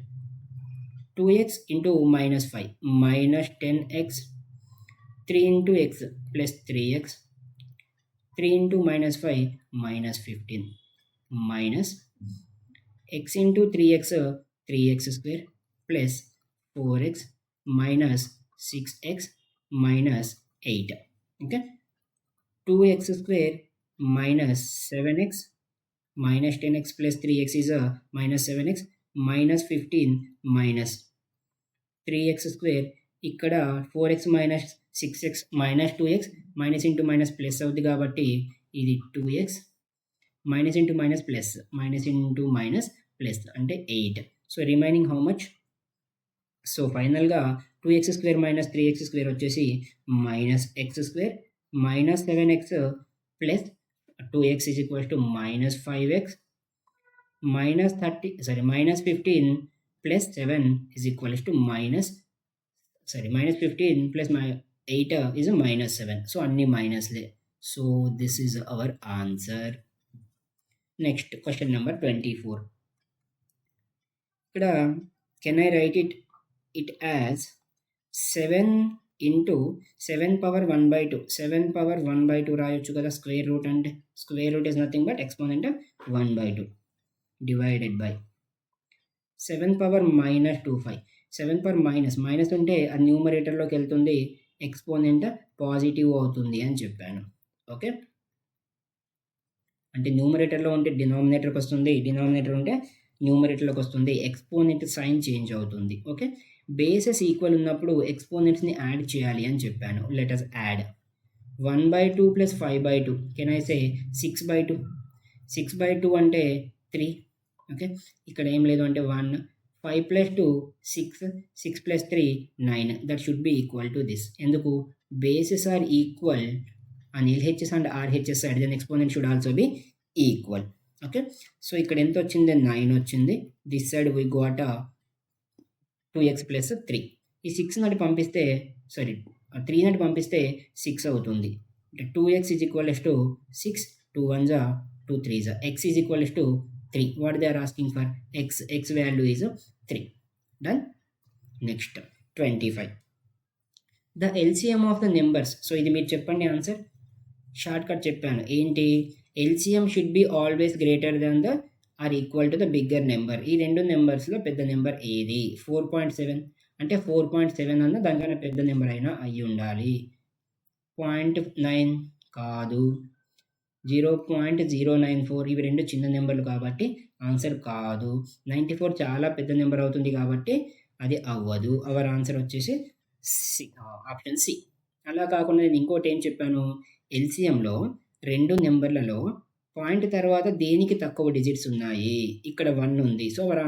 2x into -5 -10x, 3 into x plus 3x, 3 into -5 -15, minus x into 3x 3x square plus 4x minus 6x minus 8. Okay, 2x square minus 7x minus 10x plus 3x is minus 7x minus 15 minus 3x square. ఇక్కడ 4x minus 6x minus 2x minus into minus plus అవుతుంది కాబట్టి ఇది 2x minus into minus plus minus into minus plus అంటే 8. So remaining how much? So ఫైనల్గా 2x square minus 3x square వచ్చేసి minus x square minus 7x plus 2x is equals to minus 5x minus 15 plus 7 is equals to minus 15 plus 8 is minus 7. So అన్ని మైనస్లే. So this is our answer. Next question number 24. ఇక్కడ can I write it as 7 into 7 power 1 by 2. 7 power 1 by 2 రాయొచ్చు కదా. స్క్వేర్ రూట్ అంటే square root is nothing but exponent 1 by 2 divided by 7 power minus 25. 7 power minus ఉంటే అది న్యూమరేటర్లోకి వెళ్తుంది, ఎక్స్పోనెంట్ పాజిటివ్ అవుతుంది అని చెప్పాను. ఓకే, అంటే న్యూమరేటర్లో ఉంటే డినామినేటర్కి వస్తుంది, డినామినేటర్ ఉంటే న్యూమరేటర్లోకి వస్తుంది, ఎక్స్పోనెంట్ సైన్ చేంజ్ అవుతుంది. ఓకే, బేసెస్ ఈక్వల్ ఉన్నప్పుడు ఎక్స్పోనెంట్స్ని యాడ్ చేయాలి అని చెప్పాను. Let us add 1/2 plus 5/2. Can I say 6/2. 6/2 అంటే 3. ఓకే, ఇక్కడ ఏం లేదు అంటే 1. 5 plus 2 6. 6 plus 3 9. That should be equal to this. ఎందుకు? Bases are equal and LHS and RHS side then exponent should also be equal. Okay, so ఇక్కడ ఎంత వచ్చింది? 9 వచ్చింది. This side we got 2x plus 3. ఈ 6 నాటి పంపిస్తే 3 నాటి పంపిస్తే 6 అవుతుంది. 2x is equals to 6. 2 1s 2 3s. x is equals to 3. What they are asking for? X value is 3. Done. Next 25. The LCM of the numbers. So ఇది మీరు చెప్పండి ఆన్సర్. షార్ట్ కట్ చెప్పాను. ఏంటి? LCM should be always greater than the or equal to the bigger number. ఈ రెండు నెంబర్స్లో పెద్ద నెంబర్ ఏది? 4.7 అంటే 4.7 అన్న దానికన్నా పెద్ద నెంబర్ అయినా అయ్యి ఉండాలి. 0.9 కాదు, 0.094 ఇవి రెండు చిన్న నెంబర్లు కాబట్టి ఆన్సర్ కాదు. 94 చాలా పెద్ద నెంబర్ అవుతుంది కాబట్టి అది అవ్వదు. అవర్ ఆన్సర్ వచ్చేసి ఆప్షన్ సి. అలా కాకుండా నేను ఇంకోటి ఏం చెప్పాను? ఎల్సిఎంలో రెండు నెంబర్లలో పాయింట్ తర్వాత దేనికి తక్కువ డిజిట్స్ ఉన్నాయి? ఇక్కడ 1 ఉంది. సో అవర్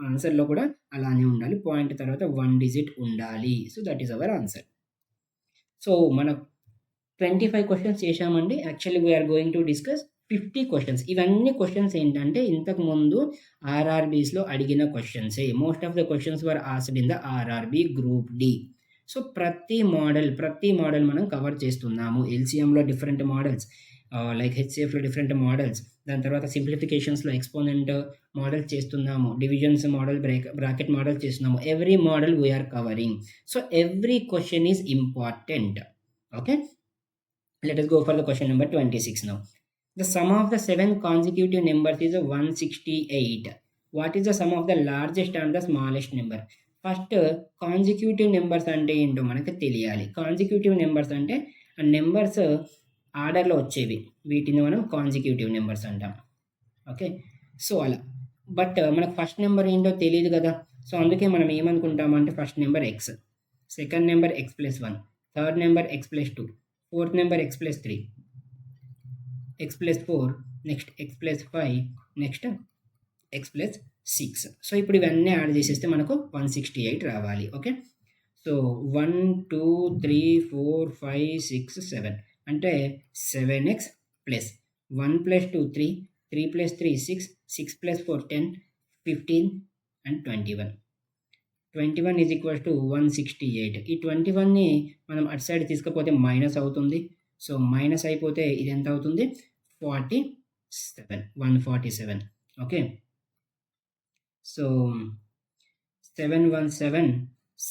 ఆన్సర్లో కూడా అలానే ఉండాలి. పాయింట్ తర్వాత 1 డిజిట్ ఉండాలి. So that is our answer. So మన 25 క్వశ్చన్స్ చేశామండి. Actually we are going to discuss 50 questions. ఇవన్నీ క్వశ్చన్స్ ఏంటంటే ఇంతకుముందు ఆర్ఆర్బీస్లో అడిగిన క్వశ్చన్సే. Most of the questions were asked in the RRB group D. So ప్రతి మోడల్ మనం కవర్ చేస్తున్నాము. ఎల్సిఎంలో డిఫరెంట్ మోడల్స్, లైక్ హెచ్సిఎఫ్లో డిఫరెంట్ మోడల్స్, దాని తర్వాత సింప్లిఫికేషన్స్లో ఎక్స్పోనెంట్ మోడల్ చేస్తున్నాము, డివిజన్స్ మోడల్, బ్రాకెట్ మోడల్ చేస్తున్నాము. Every model we are covering. So every question is important. Okay, let us go for the question number 26 now. The sum of the 7 consecutive numbers is 168. What is the sum of the largest and the smallest number? First consecutive numbers అంటే ఏంటో మనకు తెలియాలి. కాన్సిక్యూటివ్ నెంబర్స్ అంటే ఆ నెంబర్స్ ఆర్డర్లో వచ్చేవి, వీటిని మనం కాన్సిక్యూటివ్ నెంబర్స్ అంటాం. ఓకే, సో అలా. బట్ మనకు ఫస్ట్ నెంబర్ ఏంటో తెలియదు కదా. సో అందుకే మనం ఏమనుకుంటామంటే first number X, second number X plus 1, third number X plus 2, fourth number X plus 3, X plus 4, next X plus 5, next X plus 6. So ఇప్పుడు ఇవన్నీ యాడ్ చేసేస్తే మనకు 168 రావాలి. ఓకే, సో 1 2 3 4 5 6 7 అంటే 7x plus 1 plus 2 3, 3 plus 3 6, 6 plus 4 10, 15 and 21. 21 is equals to 168. ఈ 21ని మనం అటు సైడ్ తీసుకపోతే మైనస్ అవుతుంది. సో మైనస్ అయిపోతే ఇది ఎంత అవుతుంది? 47, 147. ఓకే, సో 7 1 7,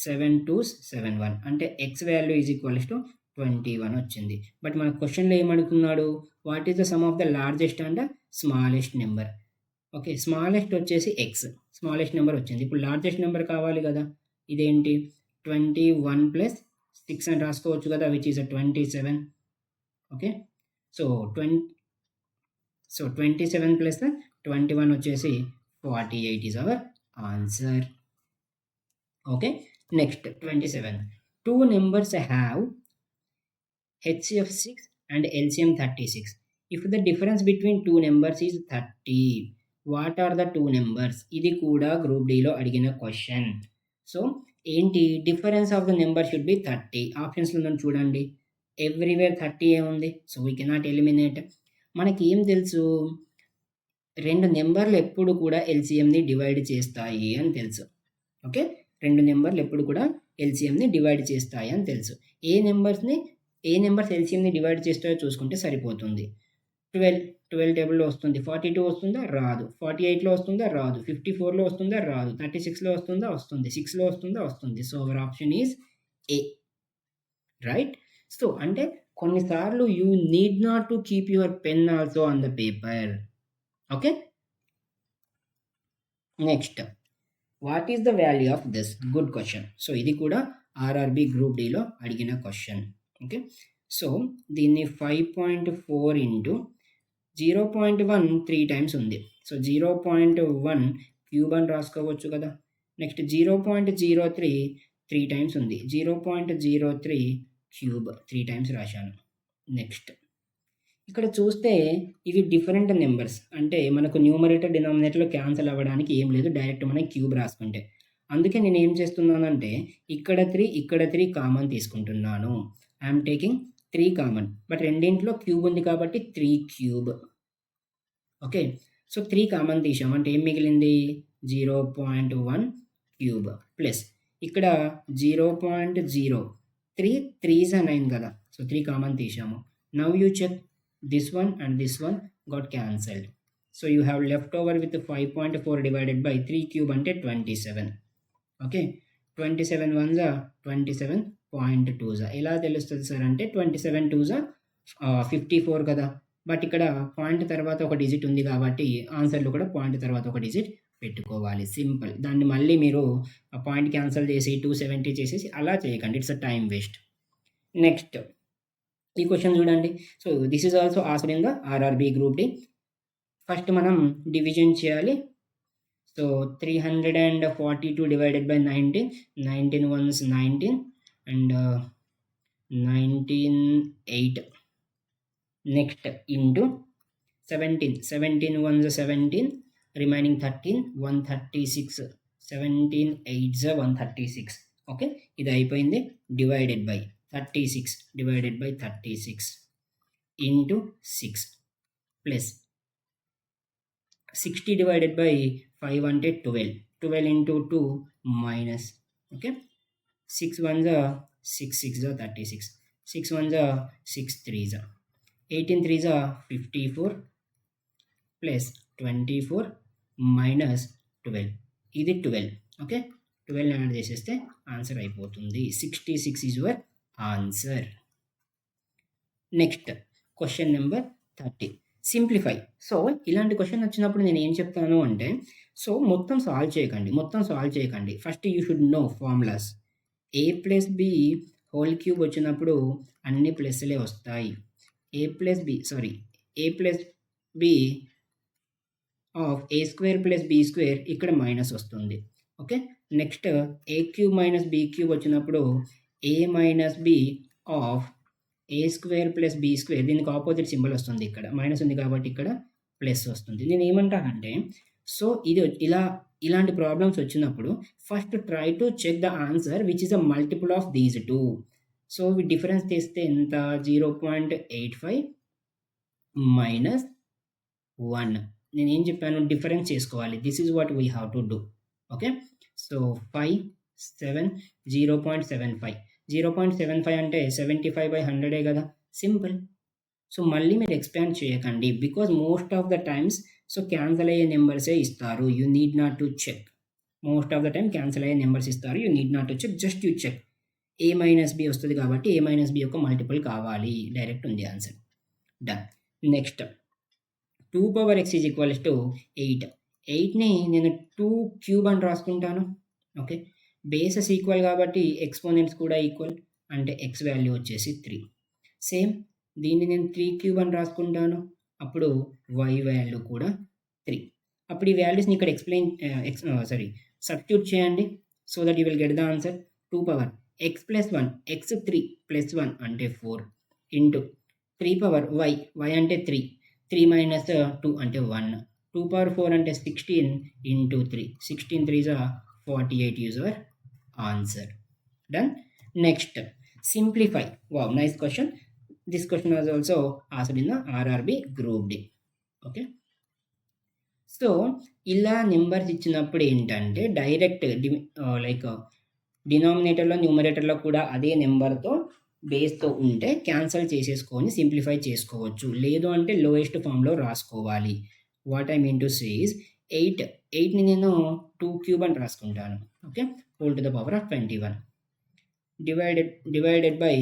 7 2s 71 అంటే X value is equals to 21 వచ్చింది. బట్ మన క్వశ్చన్లో ఏమనుకున్నాడు? What is the sum of the largest and smallest number? Okay, smallest వచ్చేసి ఎక్స్, స్మాలెస్ట్ నెంబర్ వచ్చింది. ఇప్పుడు లార్జెస్ట్ నెంబర్ కావాలి కదా. ఇదేంటి? 21 ప్లస్ 6 అని రాసుకోవచ్చు కదా, which is 27. Okay, so 27 plus 21 వచ్చేసి 48 is our answer. Okay, next 27. 2 numbers have HCF 6 and LCM 36. If the difference between 2 numbers is 30, what are the 2 numbers? ఇది కూడా గ్రూప్ డిలో అడిగిన క్వశ్చన్. సో ఏంటి? Difference of the number should be 30. ఆప్షన్స్లో మనం చూడండి, ఎవ్రీవేర్ 30 ఏముంది. So we cannot eliminate. మనకి ఏం తెలుసు? రెండు నెంబర్లు ఎప్పుడు కూడా ఎల్సిఎంని డివైడ్ చేస్తాయి అని తెలుసు. ఓకే, రెండు నెంబర్లు ఎప్పుడు కూడా ఎల్సిఎంని డివైడ్ చేస్తాయి అని తెలుసు. ఏ నెంబర్స్ని ఏ నెంబర్స్ ఎల్సిఎంని డివైడ్ చేస్తాయో చూసుకుంటే సరిపోతుంది. 12 టేబుల్‌లో వస్తుంది. 42 వస్తుందా? రాదు. 48లో వస్తుందా? రాదు. 54లో వస్తుందా? రాదు. 36లో వస్తుందా? వస్తుంది. 6లో వస్తుందా? వస్తుంది. So, our option is A. Right? So, అంటే కొన్నిసార్లు you need not to keep your pen also on the paper. Okay? Next, what is the value of this? Good question. So, ఇది కూడా ఆర్ఆర్‌బీ గ్రూప్ డిలో అడిగిన క్వశ్చన్. ఓకే? సో, దీన్ని 5.4 ఇంటూ 0.1 3 టైమ్స్ ఉంది. సో, 0.1 క్యూబ్ అని రాసుకోవచ్చు కదా! నెక్స్ట్ 0.03 3 టైమ్స్ ఉంది. 0.03 క్యూబ్ 3 టైమ్స్ రాశాను. నెక్స్ట్, ఇక్కడ చూస్తే ఇవి డిఫరెంట్ నెంబర్స్. అంటే మనకు న్యూమరేటర్, డినామినేటర్‌లో క్యాన్సల్ అవ్వడానికి ఏం లేదు. డైరెక్ట్ మనం క్యూబ్ రాసుకుంటే. అందుకే నేనేం చేస్తున్నానంటే ఇక్కడ 3, ఇక్కడ 3 కామన్ తీసుకుంటున్నాను. I'm taking 3 common. బట్ రెండింట్లో క్యూబ్ ఉంది కాబట్టి 3 క్యూబ్. ఓకే? సో, 3 కామన్ తీసాం. అంటే ఏం మిగిలింది? 0.1 క్యూబ్ ప్లస్ ఇక్కడ 0.0 3 3s are 9 కదా! సో, 3 కామన్ తీసాము. Now you check this one and this one got cancelled. So, you have left over with 5.4 divided by 3 cube అంటే 27. ఓకే? 27 ones are 27.2s. ఎలా తెలుస్తుంది సార్ అంటే 27 2s are 54 కదా! బట్ ఇక్కడ పాయింట్ తర్వాత ఒక డిజిట్ ఉంది కాబట్టి ఆన్సర్‌లో కూడా పాయింట్ తర్వాత ఒక డిజిట్ పెట్టుకోవాలి. సింపుల్. దాన్ని మళ్ళీ మీరు ఆ పాయింట్ క్యాన్సల్ చేసి 270 చేసేసి అలా చేయకండి. It's a time waste. Next, ఈ క్వశ్చన్ చూడండి. So, this is also asked in the RRB group D. ఫస్ట్ మనం డివిజన్ చేయాలి. So, 342 divided by 19. 19 ones 19 and 19 8. Next into 17. 17 ones 17. Remaining 13. 136. 17 8s 136. Okay? ఇది అయిపోయింది. Divided by 36 divided by 36 into 6 plus 60 divided by 5 అంటే 12. 12 into 2 minus. Okay? 6 ones are 6 6s are 36. 6 ones are 6 3s are 18 3s are 54 plus 24 minus 12. ఇది 12. ఓకే? 12 యాడ్ చేసేస్తే ఆన్సర్ అయిపోతుంది. 66 is your answer. Next, question number 30. Simplify. So, ఇలాంటి క్వశ్చన్ వచ్చినప్పుడు నేను ఏం చెప్తాను అంటే, సో, మొత్తం సాల్వ్ చేయకండి. First you should know formulas. a plus B whole cube వచ్చినప్పుడు అన్ని ప్లస్లే వస్తాయి. a plus B of a square plus B square ఇక్కడ మైనస్ వస్తుంది. Okay? Next, a cube minus b cube వచ్చినప్పుడు a minus B of a square plus B square, దీనికి ఆపోజిట్ సింబల్ వస్తుంది. ఇక్కడ మైనస్ ఉంది కాబట్టి ఇక్కడ ప్లస్ వస్తుంది. నేను ఏమంటానంటే, సో, ఇది ఇలాంటి ప్రాబ్లమ్స్ వచ్చినప్పుడు first try to check the answer which is a multiple of these two. So, difference తీస్తే ఎంత? 0.85 మైనస్ 1. నేనేం చెప్పాను? డిఫరెన్స్ చేసుకోవాలి. This is what we have to do. Okay? So, 5 7 0.75. 0.75 అంటే 75/100 కదా! సింపుల్. సో, మళ్ళీ మీరు ఎక్స్పాండ్ చేయకండి. Because most of the times so, cancel అయ్యే నెంబర్సే ఇస్తారు. You need not to check. Most of the time cancel అయ్యే నెంబర్స్ ఇస్తారు. You need not to check. Just you check. a minus B వస్తుంది కాబట్టి a మైనస్ బి యొక్క మల్టిపుల్ కావాలి. డైరెక్ట్ ఉంది answer. Done. Next, 2 power x is equals to 8. 8ని నేను 2 క్యూబ్ అని రాసుకుంటాను. ఓకే? బేసెస్ ఈక్వల్ కాబట్టి ఎక్స్పోనెంట్స్ కూడా ఈక్వల్. అంటే x వాల్యూ వచ్చేసి 3. సేమ్ దీన్ని నేను 3 క్యూబ్ అని రాసుకుంటాను. అప్పుడు y వాల్యూ కూడా 3. అప్పుడు ఈ వాల్యూస్ని ఇక్కడ సబ్స్టిట్యూట్ చేయండి. So that you will get the answer. 2 power x plus 1, x 3 plus 1 అంటే 4 ఇంటూ 3 పవర్ y అంటే 3, 3 మైనస్ 2 అంటే 1. 2 పవర్ 4 అంటే 16 into 3, 16 3s are 48 is our answer. Done. Next, simplify. Wow, nice question. This question was also asked in the RRB group D. Okay. So, ఇలా నెంబర్స్ ఇచ్చినప్పుడు ఏంటంటే డైరెక్ట్ డినామినేటర్లో న్యూమరేటర్లో కూడా అదే నెంబర్తో బేస్తో ఉంటే క్యాన్సల్ చేసేసుకొని సింప్లిఫై చేసుకోవచ్చు. లేదు అంటే లోయెస్ట్ ఫామ్లో రాసుకోవాలి. What I mean to say is 8ని నేను 2 క్యూబ్ అని రాసుకుంటాను. Okay, whole to the power of 21 divided by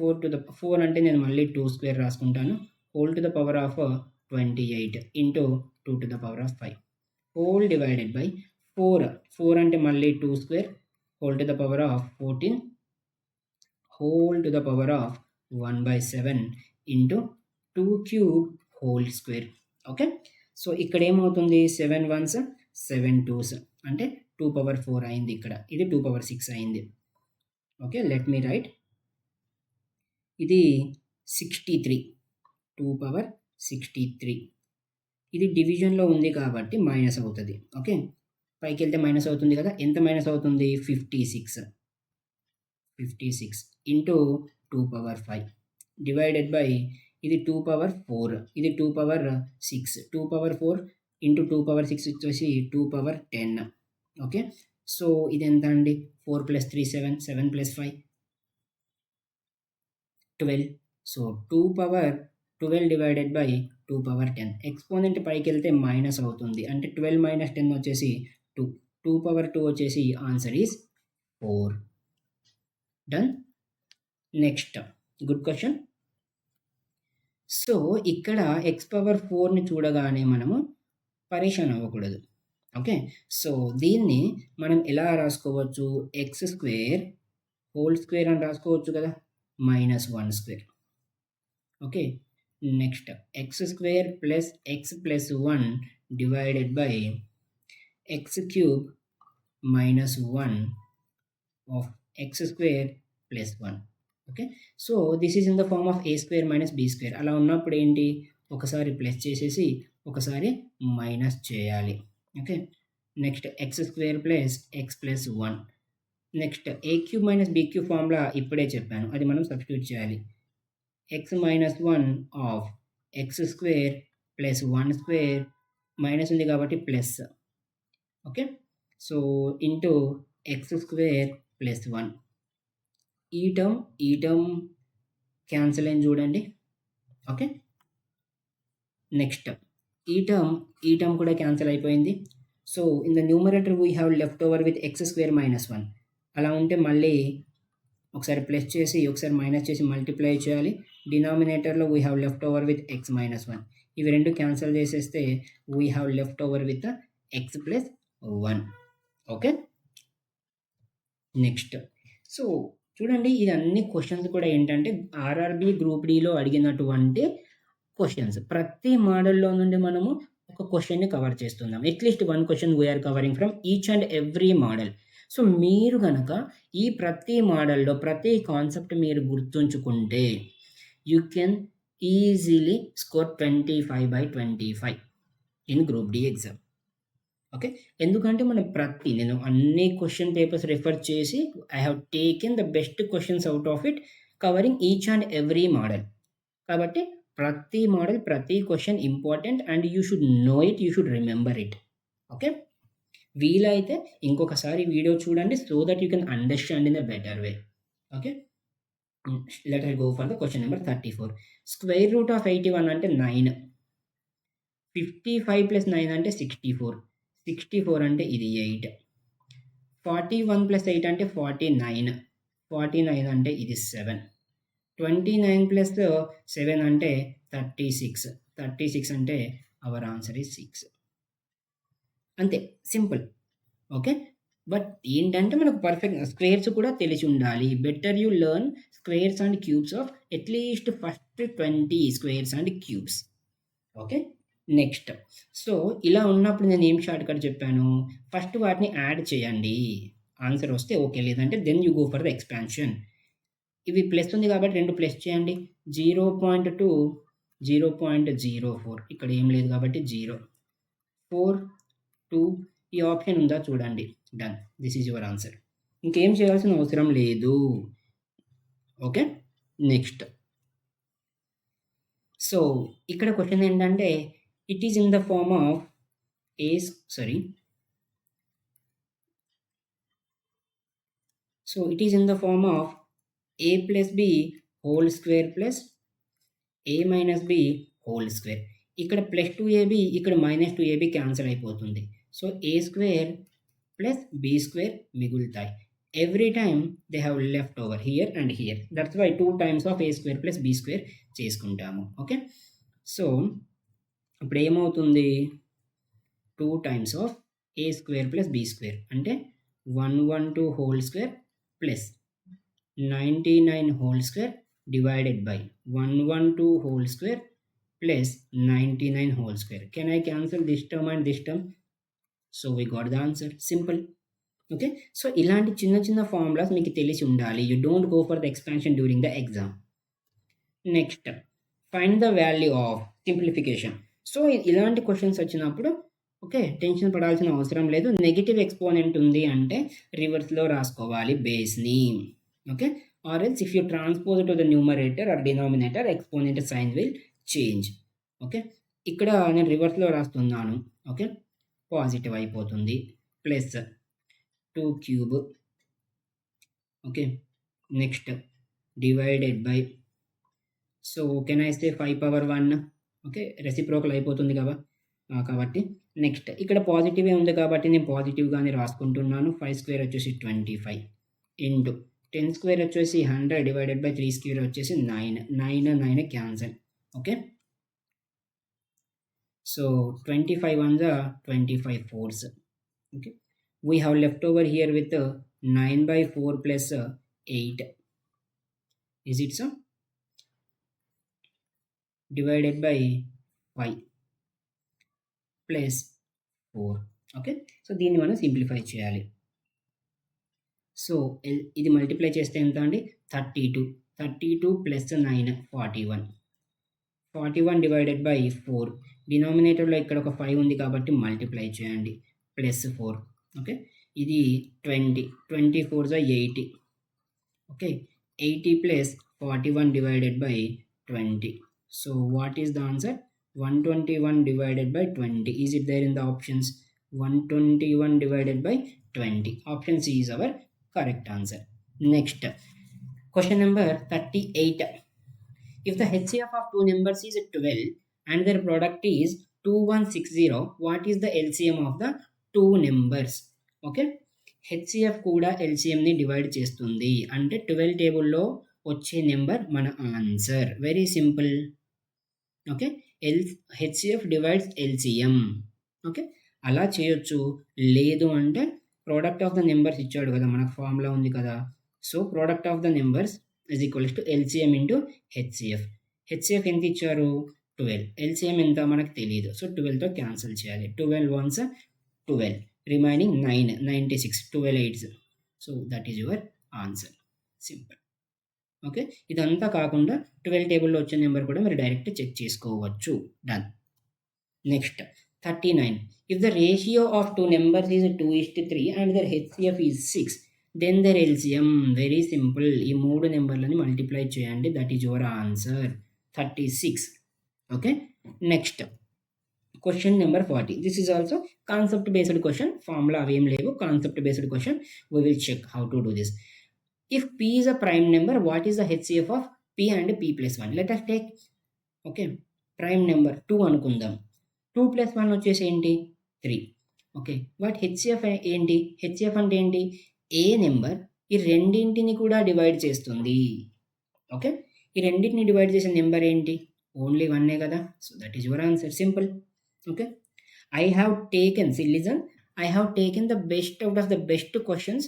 4 అంటే నేను మళ్ళీ 2 స్క్వేర్ రాసుకుంటాను. Whole to the power of 28 into 2 to the power of 5 whole divided by 4 అంటే మళ్ళీ 2 square whole to the power of 14 whole to the power of 1/7 into 2 cube whole square. Okay, so ఇక్కడ ఏమవుతుంది 7 1s 7 2s అంటే 2 power 4 అయింది. ఇక్కడ ఇది 2 power 6 అయింది. Okay, let me right. ఇది 63 2 power 63. ఇది డివిజన్లో ఉంది కాబట్టి మైనస్ అవుతుంది. ఓకే, పైకి వెళ్తే మైనస్ అవుతుంది కదా. ఎంత మైనస్ అవుతుంది? 56 ఇంటూ 2 power 5 డివైడెడ్ బై ఇది 2 power 4 ఇది 2 power 6 2 power 4 ఇంటూ 2 power 6 వచ్చేసి 2 power 10. ఓకే, సో ఇది ఎంత అండి? 4 + 3 7 7 + 5 12. So 2 power 12 divided by 2 power 10. Exponent పైకి వెళ్తే మైనస్ అవుతుంది అంటే 12 - 10 వచ్చేసి 2. 2 power 2 వచ్చేసి answer is 4. Done. Next good question. So ఇక్కడ x పవర్ 4ని చూడగానే మనము పరేషాన్ అవ్వకూడదు. ఓకే, సో దీన్ని మనం ఎలా రాసుకోవచ్చు? x² హోల్ స్క్వేర్ అని రాసుకోవచ్చు కదా, -1². Okay, next x² + x + 1 divided by x³ -1 of x² + 1. Okay, so this is in the form of a² - b². అలా ఉన్నప్పుడు ఏంటి? ఒకసారి ప్లస్ చేసేసి ఒకసారి మైనస్ చేయాలి. Okay, next x² + x + 1. Next a³ - b³ formula ఇప్పుడే చెప్పాను, అది మనం సబ్స్టిట్యూట్ చేయాలి. x - 1 ఆఫ్ x² + 1² మైనస్ ఉంది కాబట్టి plus. Okay, so into x² + 1. ఈ టర్మ్ క్యాన్సిల్ అయింది చూడండి. ఓకే, నెక్స్ట్ ఈ టర్మ్ కూడా క్యాన్సిల్ అయిపోయింది. So in the numerator we have left over with x² - 1. అలా ఉంటే మళ్ళీ ఒకసారి ప్లస్ చేసి ఒకసారి మైనస్ చేసి మల్టిప్లై చేయాలి. డినామినేటర్లో we have left over with x - 1. ఇవి రెండు క్యాన్సిల్ చేసేస్తే we have left over with x + 1. Okay, next so చూడండి, ఇది అన్ని క్వశ్చన్స్ కూడా ఏంటంటే ఆర్ఆర్బి గ్రూప్ డిలో అడిగినటువంటి క్వశ్చన్స్. ప్రతి మోడల్లో నుండి మనము ఒక క్వశ్చన్ని కవర్ చేస్తున్నాం. At least 1 question we're covering from each and every model. సో మీరు కనుక ఈ ప్రతి మోడల్లో ప్రతి కాన్సెప్ట్ మీరు గుర్తుంచుకుంటే you can easily score 25/25 in group D exam. Okay, ఎందుకంటే నేను అన్ని క్వశ్చన్ పేపర్స్ రిఫర్ చేసి I have taken the best questions out of it covering each and every model. కాబట్టి ప్రతి మోడల్ ప్రతి question important and you should know it, you should remember it. Okay, వీలైతే ఇంకొకసారి వీడియో చూడండి so that you can understand in the better way. Okay, let us go for the question number 34. Square root of 81 అంటే 9. 55 + 9 అంటే 64. 64 అంటే ఇది 8. 41 + 8 అంటే 49. 49 అంటే ఇది 7. 29 + 7 అంటే 36. 36 అంటే అవర్ ఆన్సర్ ఈజ్ 6. అంతే, సింపుల్. ఓకే, బట్ ఏంటంటే మనకు పర్ఫెక్ట్ స్క్వేర్స్ కూడా తెలిసి ఉండాలి. Better you learn squares and cubes of at least first 20 squares and cubes. Okay, next so ఇలా ఉన్నప్పుడు నేను ఏం షార్ట్ కట్ చెప్పాను? ఫస్ట్ వాటిని యాడ్ చేయండి, ఆన్సర్ వస్తే ఓకే, లేదంటే then you go for the expansion. ఇవి ప్లస్ ఉంది కాబట్టి 2 ప్లస్ చేయండి. 0.2 0.04 ఇక్కడ ఏం లేదు కాబట్టి 0 4 2 ఈ ఆప్షన్ ఉందా చూడండి. Done, this is your answer. ఇంకేం చేయాల్సిన అవసరం లేదు. ఓకే, నెక్స్ట్ సో ఇక్కడ క్వశ్చన్ ఏంటంటే it is in the form of it is in the form of a + b whole square plus a minus b whole square. ఇక్కడ ప్లస్ 2ab ఇక్కడ మైనస్ 2ab క్యాన్సిల్ అయిపోతుంది. So a square plus b square మిగులుతాయి. Every time they have left over here and here. That's why 2 times of a square plus b square చేసుకుంటాము. ఓకే, సో ఇప్పుడు ఏమవుతుంది, 2 times of a square plus b square అంటే 112 whole square plus 99 whole square divided by 112 whole square plus 99 whole square. Can I cancel this term and this term? So we got the answer. Simple. Okay, so ఇలాంటి చిన్న చిన్న ఫార్ములాస్ మీకు తెలిసి ఉండాలి. You don't go for the expansion during the exam. Next, find the value of simplification. So ఇలాంటి క్వశ్చన్స్ వచ్చినప్పుడు ఓకే టెన్షన్ పడాల్సిన అవసరం లేదు. నెగిటివ్ ఎక్స్పోనెంట్ ఉంది అంటే రివర్స్లో రాసుకోవాలి బేస్ని. Okay, or else if you transpose it to the numerator or denominator, exponent sign will change. Okay, ఇక్కడ నేను రివర్స్లో రాస్తున్నాను. ఓకే, పాజిటివ్ అయిపోతుంది plus 2 cube. Okay, next divided by, so can I say 5 power 1. Okay, reciprocal అయిపోతుంది కదా కాబట్టి నెక్స్ట్ ఇక్కడ పాజిటివే ఉంది కాబట్టి నేను పాజిటివ్గానే రాసుకుంటున్నాను. 5 స్క్వేర్ వచ్చేసి 25 ఇంటూ 10 స్క్వేర్ వచ్చేసి 100 డివైడెడ్ బై 3 స్క్వేర్ వచ్చేసి 9 cancel. Okay, so 25 1 25 4s. Okay, we have left over here with 9/4 plus 8. Is it so divided by 5 plus 4. Okay, so దీన్ని మనం సింప్లిఫై చేయాలి. సో ఇది మల్టిప్లై చేస్తే ఎంత అండి, 32 ప్లస్ 9 41 డివైడెడ్ బై 4. డినామినేటర్లో ఇక్కడ ఒక 5 ఉంది కాబట్టి మల్టిప్లై చేయండి ప్లస్ 4. ఓకే, ఇది 24 80. Okay, 80 plus 41 divided by 20. So what is the answer, 121 divided by 20. Is it there in the options? 121 divided by 20. Option C is our correct answer. Next, question number 38. If the HCF of two numbers is 12 and their product is 2160, what is the LCM of the two numbers? Okay, HCF కూడా LCM ని డివైడ్ చేస్తుంది అంటే 12 టేబుల్లో వచ్చే నెంబర్ మన answer. Very simple. Okay, HCF divides LCM. Okay, అలా చేయొచ్చు. లేదు అంటే ప్రోడక్ట్ ఆఫ్ ద నెంబర్స్ ఇచ్చాడు కదా, మనకు ఫార్ములా ఉంది కదా. So product of the numbers is equals to LCM into HCF. HCF ఎంత ఇచ్చారు, 12. LCM ఎంత మనకు తెలియదు. సో 12తో క్యాన్సిల్ చేయాలి. 12 1s 12, remaining 9 96, 12 8s. So that is your answer. Simple. Okay, ఇదంతా కాకుండా 12 టేబుల్లో వచ్చే నెంబర్ కూడా మీరు డైరెక్ట్ చెక్ చేసుకోవచ్చు. Done. Next 39. If the ratio of two numbers is 2:3 and their HCF is 6, then their LCM. Very simple. ఈ 3 నెంబర్లని మల్టిప్లై చేయండి. That is your answer 36. Okay, next question number 40. This is also concept based question. Formula అవేం లేవు, concept based question. We will check how to do this. If P is a prime number, what is the HCF of P and P plus 1? Let us take, okay, prime number 2 అనుకుందాం. 2 plus 1 వచ్చేసి ఏంటి, 3. ఓకే, బట్ HCF ఏంటి, HCF అంటే ఏంటి, ఏ నెంబర్ ఈ రెండింటిని కూడా డివైడ్ చేస్తుంది. ఓకే, ఈ రెండింటిని డివైడ్ చేసే నెంబర్ ఏంటి, ఓన్లీ 1 కదా. So that is your answer. Simple. Okay, I have taken, see listen, I have taken the best out of the best questions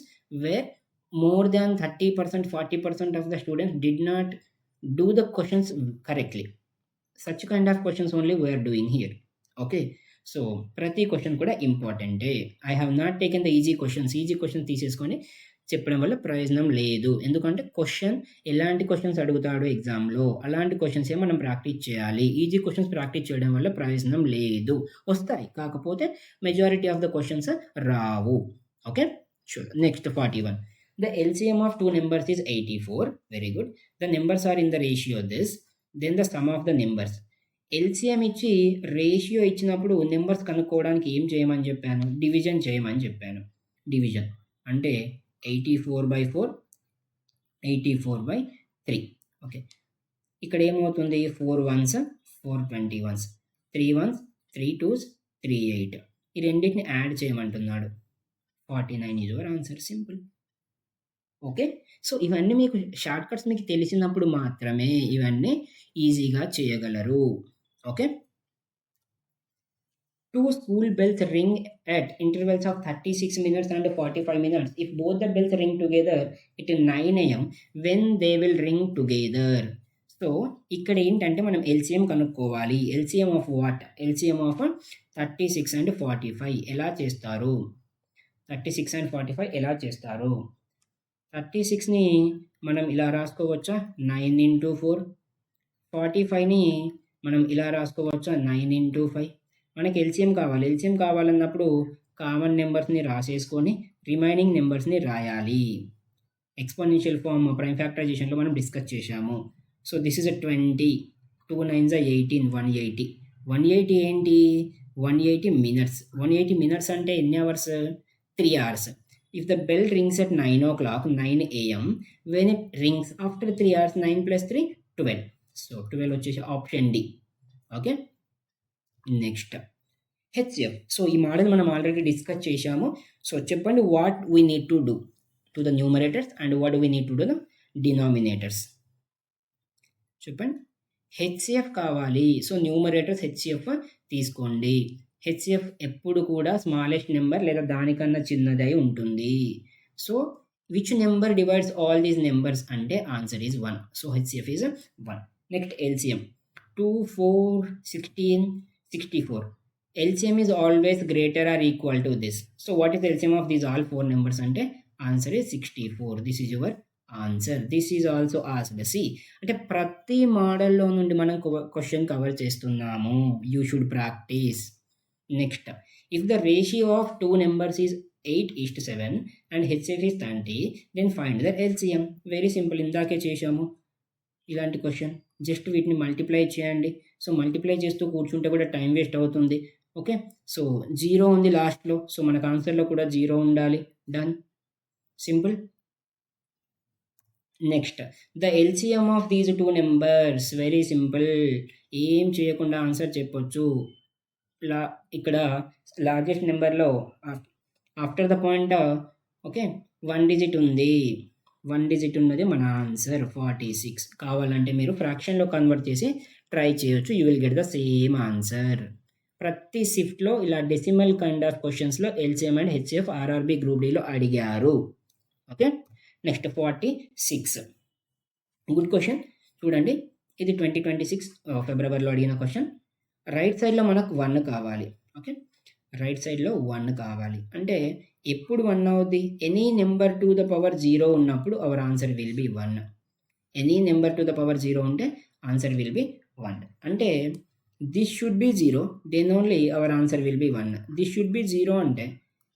where more than 30%, 40% of the students did not do the questions correctly. Such kind of questions only we are doing here. Okay, so ప్రతి క్వశ్చన్ కూడా ఇంపార్టెంటే. I have not taken the easy questions తీసేసుకొని చెప్పడం వల్ల ప్రయోజనం లేదు. ఎందుకంటే క్వశ్చన్ ఎలాంటి క్వశ్చన్స్ అడుగుతాడు ఎగ్జామ్లో, అలాంటి క్వశ్చన్సే మనం ప్రాక్టీస్ చేయాలి. ఈజీ క్వశ్చన్స్ ప్రాక్టీస్ చేయడం వల్ల ప్రయోజనం లేదు. వస్తాయి కాకపోతే majority of the questions Rao. Okay, sure. Next 41. The LCM of two numbers is 84. Very good. The numbers are in the ratio this. Then the sum of the numbers. LCM ఇచ్చి రేషియో ఇచ్చినప్పుడు నెంబర్స్ కనుక్కోవడానికి ఏం చేయమని చెప్పాను, డివిజన్ చేయమని చెప్పాను. డివిజన్ అంటే 84/4, 84/3. ఓకే. ఇక్కడ ఏమవుతుంది 4 1s 4 21s 3 1s 3 2s 3 8 ఈ రెండింటిని యాడ్ చేయమంటున్నాడు. 49 is your answer. Simple. Okay. So ఇవన్నీ మీకు షార్ట్ కట్స్ మీకు తెలిసినప్పుడు మాత్రమే ఇవన్నీ ఈజీగా చేయగలరు. Okay. 2 school bells ring at intervals of 36 minutes and 45 minutes. If both the bells ring together at 9 AM, when they will ring together? So ఇక్కడ ఏంటంటే మనం ఎల్సిఎం కనుక్కోవాలి. LCM of what? LCM of 36 and 45 ఎలా చేస్తారు? 36 అండ్ 45 ఎలా చేస్తారు? 36ని మనం ఇలా రాసుకోవచ్చా? 9 into 4. 45ని మనం ఇలా రాసుకోవచ్చా? 9 into 5. మనకి ఎల్సిఎం కావాలి. ఎల్సిఎం కావాలన్నప్పుడు కామన్ నెంబర్స్ని రాసేసుకొని రిమైనింగ్ నెంబర్స్ని రాయాలి. ఎక్స్పోనెన్షియల్ ఫార్మ్ ప్రైమ్ ఫ్యాక్టరైజేషన్లో మనం డిస్కస్ చేశాము. So this is 20, 2 9s 18, 180. 180 ఏంటి? 180 మినిట్స్. 180 మినిట్స్ అంటే ఎన్ని hours? 3 hours. If the bell rings at 9 o'clock 9 AM, when it rings after 3 hours 9 plus 3 12. So 12 వచ్చేసి option D. Okay. Next HCF. So ఈ మోడల్ మనం ఆల్రెడీ డిస్కస్ చేశాము. సో చెప్పండి what we need to do to the numerators and what we need to do the denominators. చెప్పండి. హెచ్సిఎఫ్ కావాలి. సో న్యూమరేటర్స్ హెచ్సిఎఫ్ తీసుకోండి. హెచ్సిఎఫ్ ఎప్పుడు కూడా స్మాలెస్ట్ నెంబర్ లేదా దానికన్నా చిన్నదై ఉంటుంది. So which number divides all these numbers అంటే answer is 1. So HCF is 1. Next LCM 2 4 16 64. LCM is always greater or equal to this. So what is the LCM of these all 4 numbers? And answer is 64. This is your answer. This is also asked. See, అంటే ప్రతి మోడల్లో నుండి మనం క్వశ్చన్ కవర్ చేస్తున్నాము. You should practice. Next, if the ratio of 2 numbers is 8:7 and HCF is 30, then find the LCM. Very simple. ఇందాకే చేశాము ఇలాంటి క్వశ్చన్. జస్ట్ వీటిని మల్టిప్లై చేయండి. సో మల్టిప్లై చేస్తూ కూర్చుంటే కూడా టైం వేస్ట్ అవుతుంది. ఓకే. సో 0 ఉంది లాస్ట్లో. సో మనకు ఆన్సర్లో కూడా 0 ఉండాలి. Done. Simple. Next the LCM of these 2 numbers. Very simple. ఏం చేయకుండా ఆన్సర్ చెప్పొచ్చు. ఇక్కడ లార్జెస్ట్ నెంబర్లో after the point okay 1 digit ఉంది. 1 డిజిట్ ఉన్నది మన ఆన్సర్ 46. కావాలంటే మీరు ఫ్రాక్షన్లో కన్వర్ట్ చేసి ట్రై చేయొచ్చు. You will get the same answer. ప్రతి షిఫ్ట్లో ఇలా డెసిమల్ కైండ్ ఆఫ్ క్వశ్చన్స్లో LCM and HCF RRB group డిలో అడిగారు. ఓకే. నెక్స్ట్ 46. Good question. చూడండి, ఇది 2026 ఫిబ్రవరిలో అడిగిన క్వశ్చన్. రైట్ సైడ్లో మనకు 1 కావాలి. ఓకే. రైట్ సైడ్లో 1 కావాలి అంటే ఎప్పుడు 1 అవుద్ది? Any number to the power 0 ఉన్నప్పుడు our answer will be 1. Any number to the power 0 ఉంటే ఆన్సర్ విల్ బి 1. అంటే this should be 0, then only our answer will be 1. This should be 0 అంటే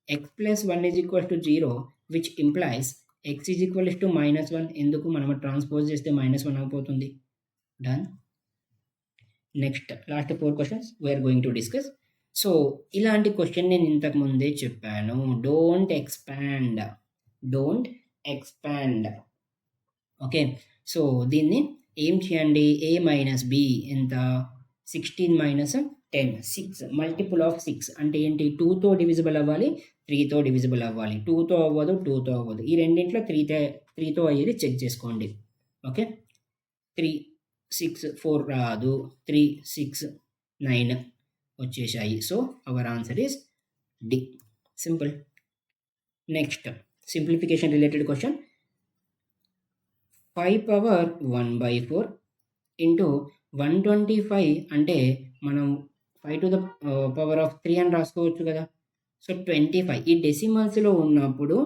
x plus 1 is equal to 0, which implies x is equals to -1. ఎందుకు? మనం ట్రాన్స్పోజ్ చేస్తే -1 అయిపోతుంది. Done. Next last 4 questions we are going to discuss. So ఇలాంటి క్వశ్చన్ నేను ఇంతకు ముందే చెప్పాను. Don't expand. ఓకే. సో దీన్ని ఏం చేయండి? a మైనస్ b ఎంత? 16 మైనస్ 10. 6 మల్టిపుల్ ఆఫ్ 6 అంటే ఏంటి? 2తో డివిజిబుల్ అవ్వాలి, 3తో డివిజిబుల్ అవ్వాలి. 2తో అవ్వదు, 2తో అవ్వదు. ఈ రెండింటిలో 3తో అయ్యేది చెక్ చేసుకోండి. ఓకే. 3 6 4 రాదు. 3 6 9 వచ్చేసాయి. So our answer is D. Simple. Next simplification related question. 5 power 1/4 into 125 అంటే మనం 5 టు ద పవర్ ఆఫ్ 3 అని రాసుకోవచ్చు కదా. సో 25 ఈ డెసిమల్స్లో ఉన్నప్పుడు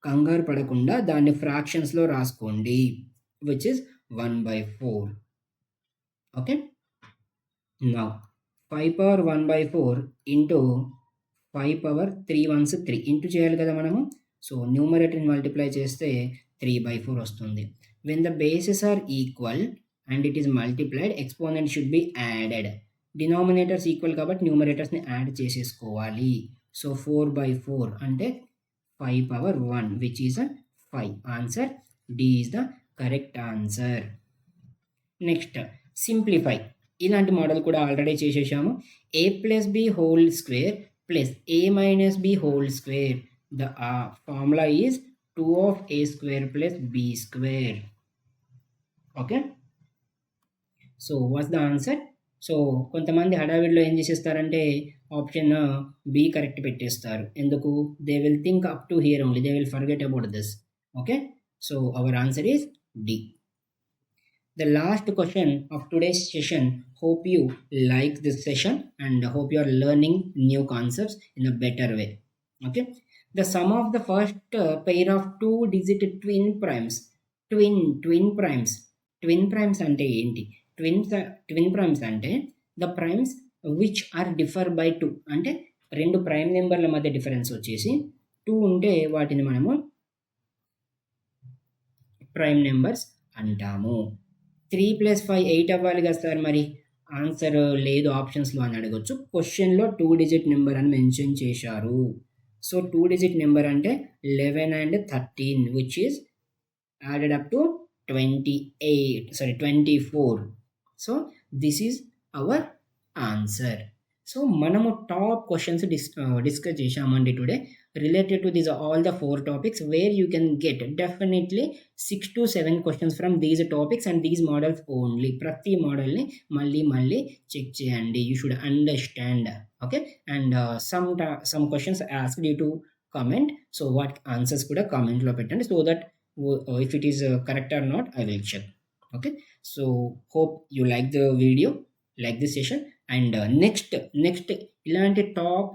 కంగారు పడకుండా దాన్ని ఫ్రాక్షన్స్లో రాసుకోండి, which is 1/4. Okay. Now 5 power 1/4 into 5 power 3 1s 3 into చేయాలి కదా మనము. సో న్యూమరేటర్ని మల్టిప్లై చేస్తే 3/4 వస్తుంది. When the bases are equal and it is multiplied, exponent should be added. Denominators equal కాబట్టి న్యూమరేటర్స్ని యాడ్ చేసేసుకోవాలి. సో 4/4 అంటే 5 power 1 which is 5. Answer D is the correct answer. Next simplify. ఇలాంటి మోడల్ కూడా ఆల్రెడీ చేసేసాము. a plus B whole square plus a minus B whole square. The formula is 2 of a square plus b square. Okay, so what's the answer? So కొంతమంది హడావిడిలో ఏం చేసేస్తారంటే ఆప్షన్ బి కరెక్ట్ పెట్టేస్తారు. ఎందుకు? They will think up to here only, they will forget about this. Okay, so our answer is D. The last question of today's session. Hope you like this session and hope you are learning new concepts in a better way. Okay, the sum of the first pair of two-digit twin primes. Twin primes ante enti? Twin primes ante the primes which are differ by 2. అంటే రెండు ప్రైమ్ నెంబర్ల మధ్య డిఫరెన్స్ వచ్చేసి 2 ఉంటే వాటిని మనము ప్రైమ్ నెంబర్స్ అంటాము. 3 + 5 8 అవ్వాలి కదా సార్, మరి ఆన్సర్ లేదు ఆప్షన్స్లో అని అడగొచ్చు. క్వశ్చన్లో 2 డిజిట్ నెంబర్ అని మెన్షన్ చేశారు. సో 2 డిజిట్ నెంబర్ అంటే 11 and 13 which is added up to 24. So this is our answer. So మనము టాప్ క్వశ్చన్స్ డిస్కస్ చేశామండి today. Related to these all the 4 topics where you can get definitely 6 to 7 questions from these topics and these models only. ప్రతి మోడల్ని మళ్ళీ చెక్ చేయండి. You should understand. Okay, and some questions asked you to comment. So what answers కూడా కామెంట్లో పెట్టండి. So that if it is correct or not, I will check. Okay, so hope you like the video, like this session, and next ఇలాంటి టాప్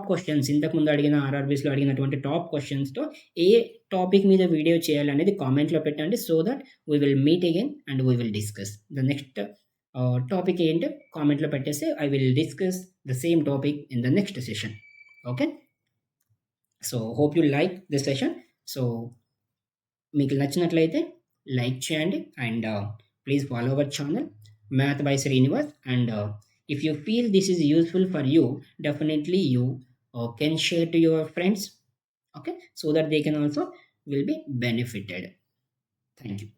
క్వశ్చన్స్ ఇంతకు ముందు అడిగిన ఆర్ఆర్బీస్లో అడిగినటువంటి టాప్ క్వశ్చన్స్తో ఏ టాపిక్ మీద వీడియో చేయాలనేది కామెంట్లో పెట్టండి. So that we will meet again and we will discuss the next topic ఏంటి కామెంట్లో పెట్టేస్తే I will discuss the same topic in the next session. Okay, so hope you like this session. So మీకు నచ్చినట్లయితే లైక్ చేయండి and please follow our channel math by Srinivas. And if you feel this is useful for you, definitely you can share to your friends, okay, so that they can also will be benefited. Thank you.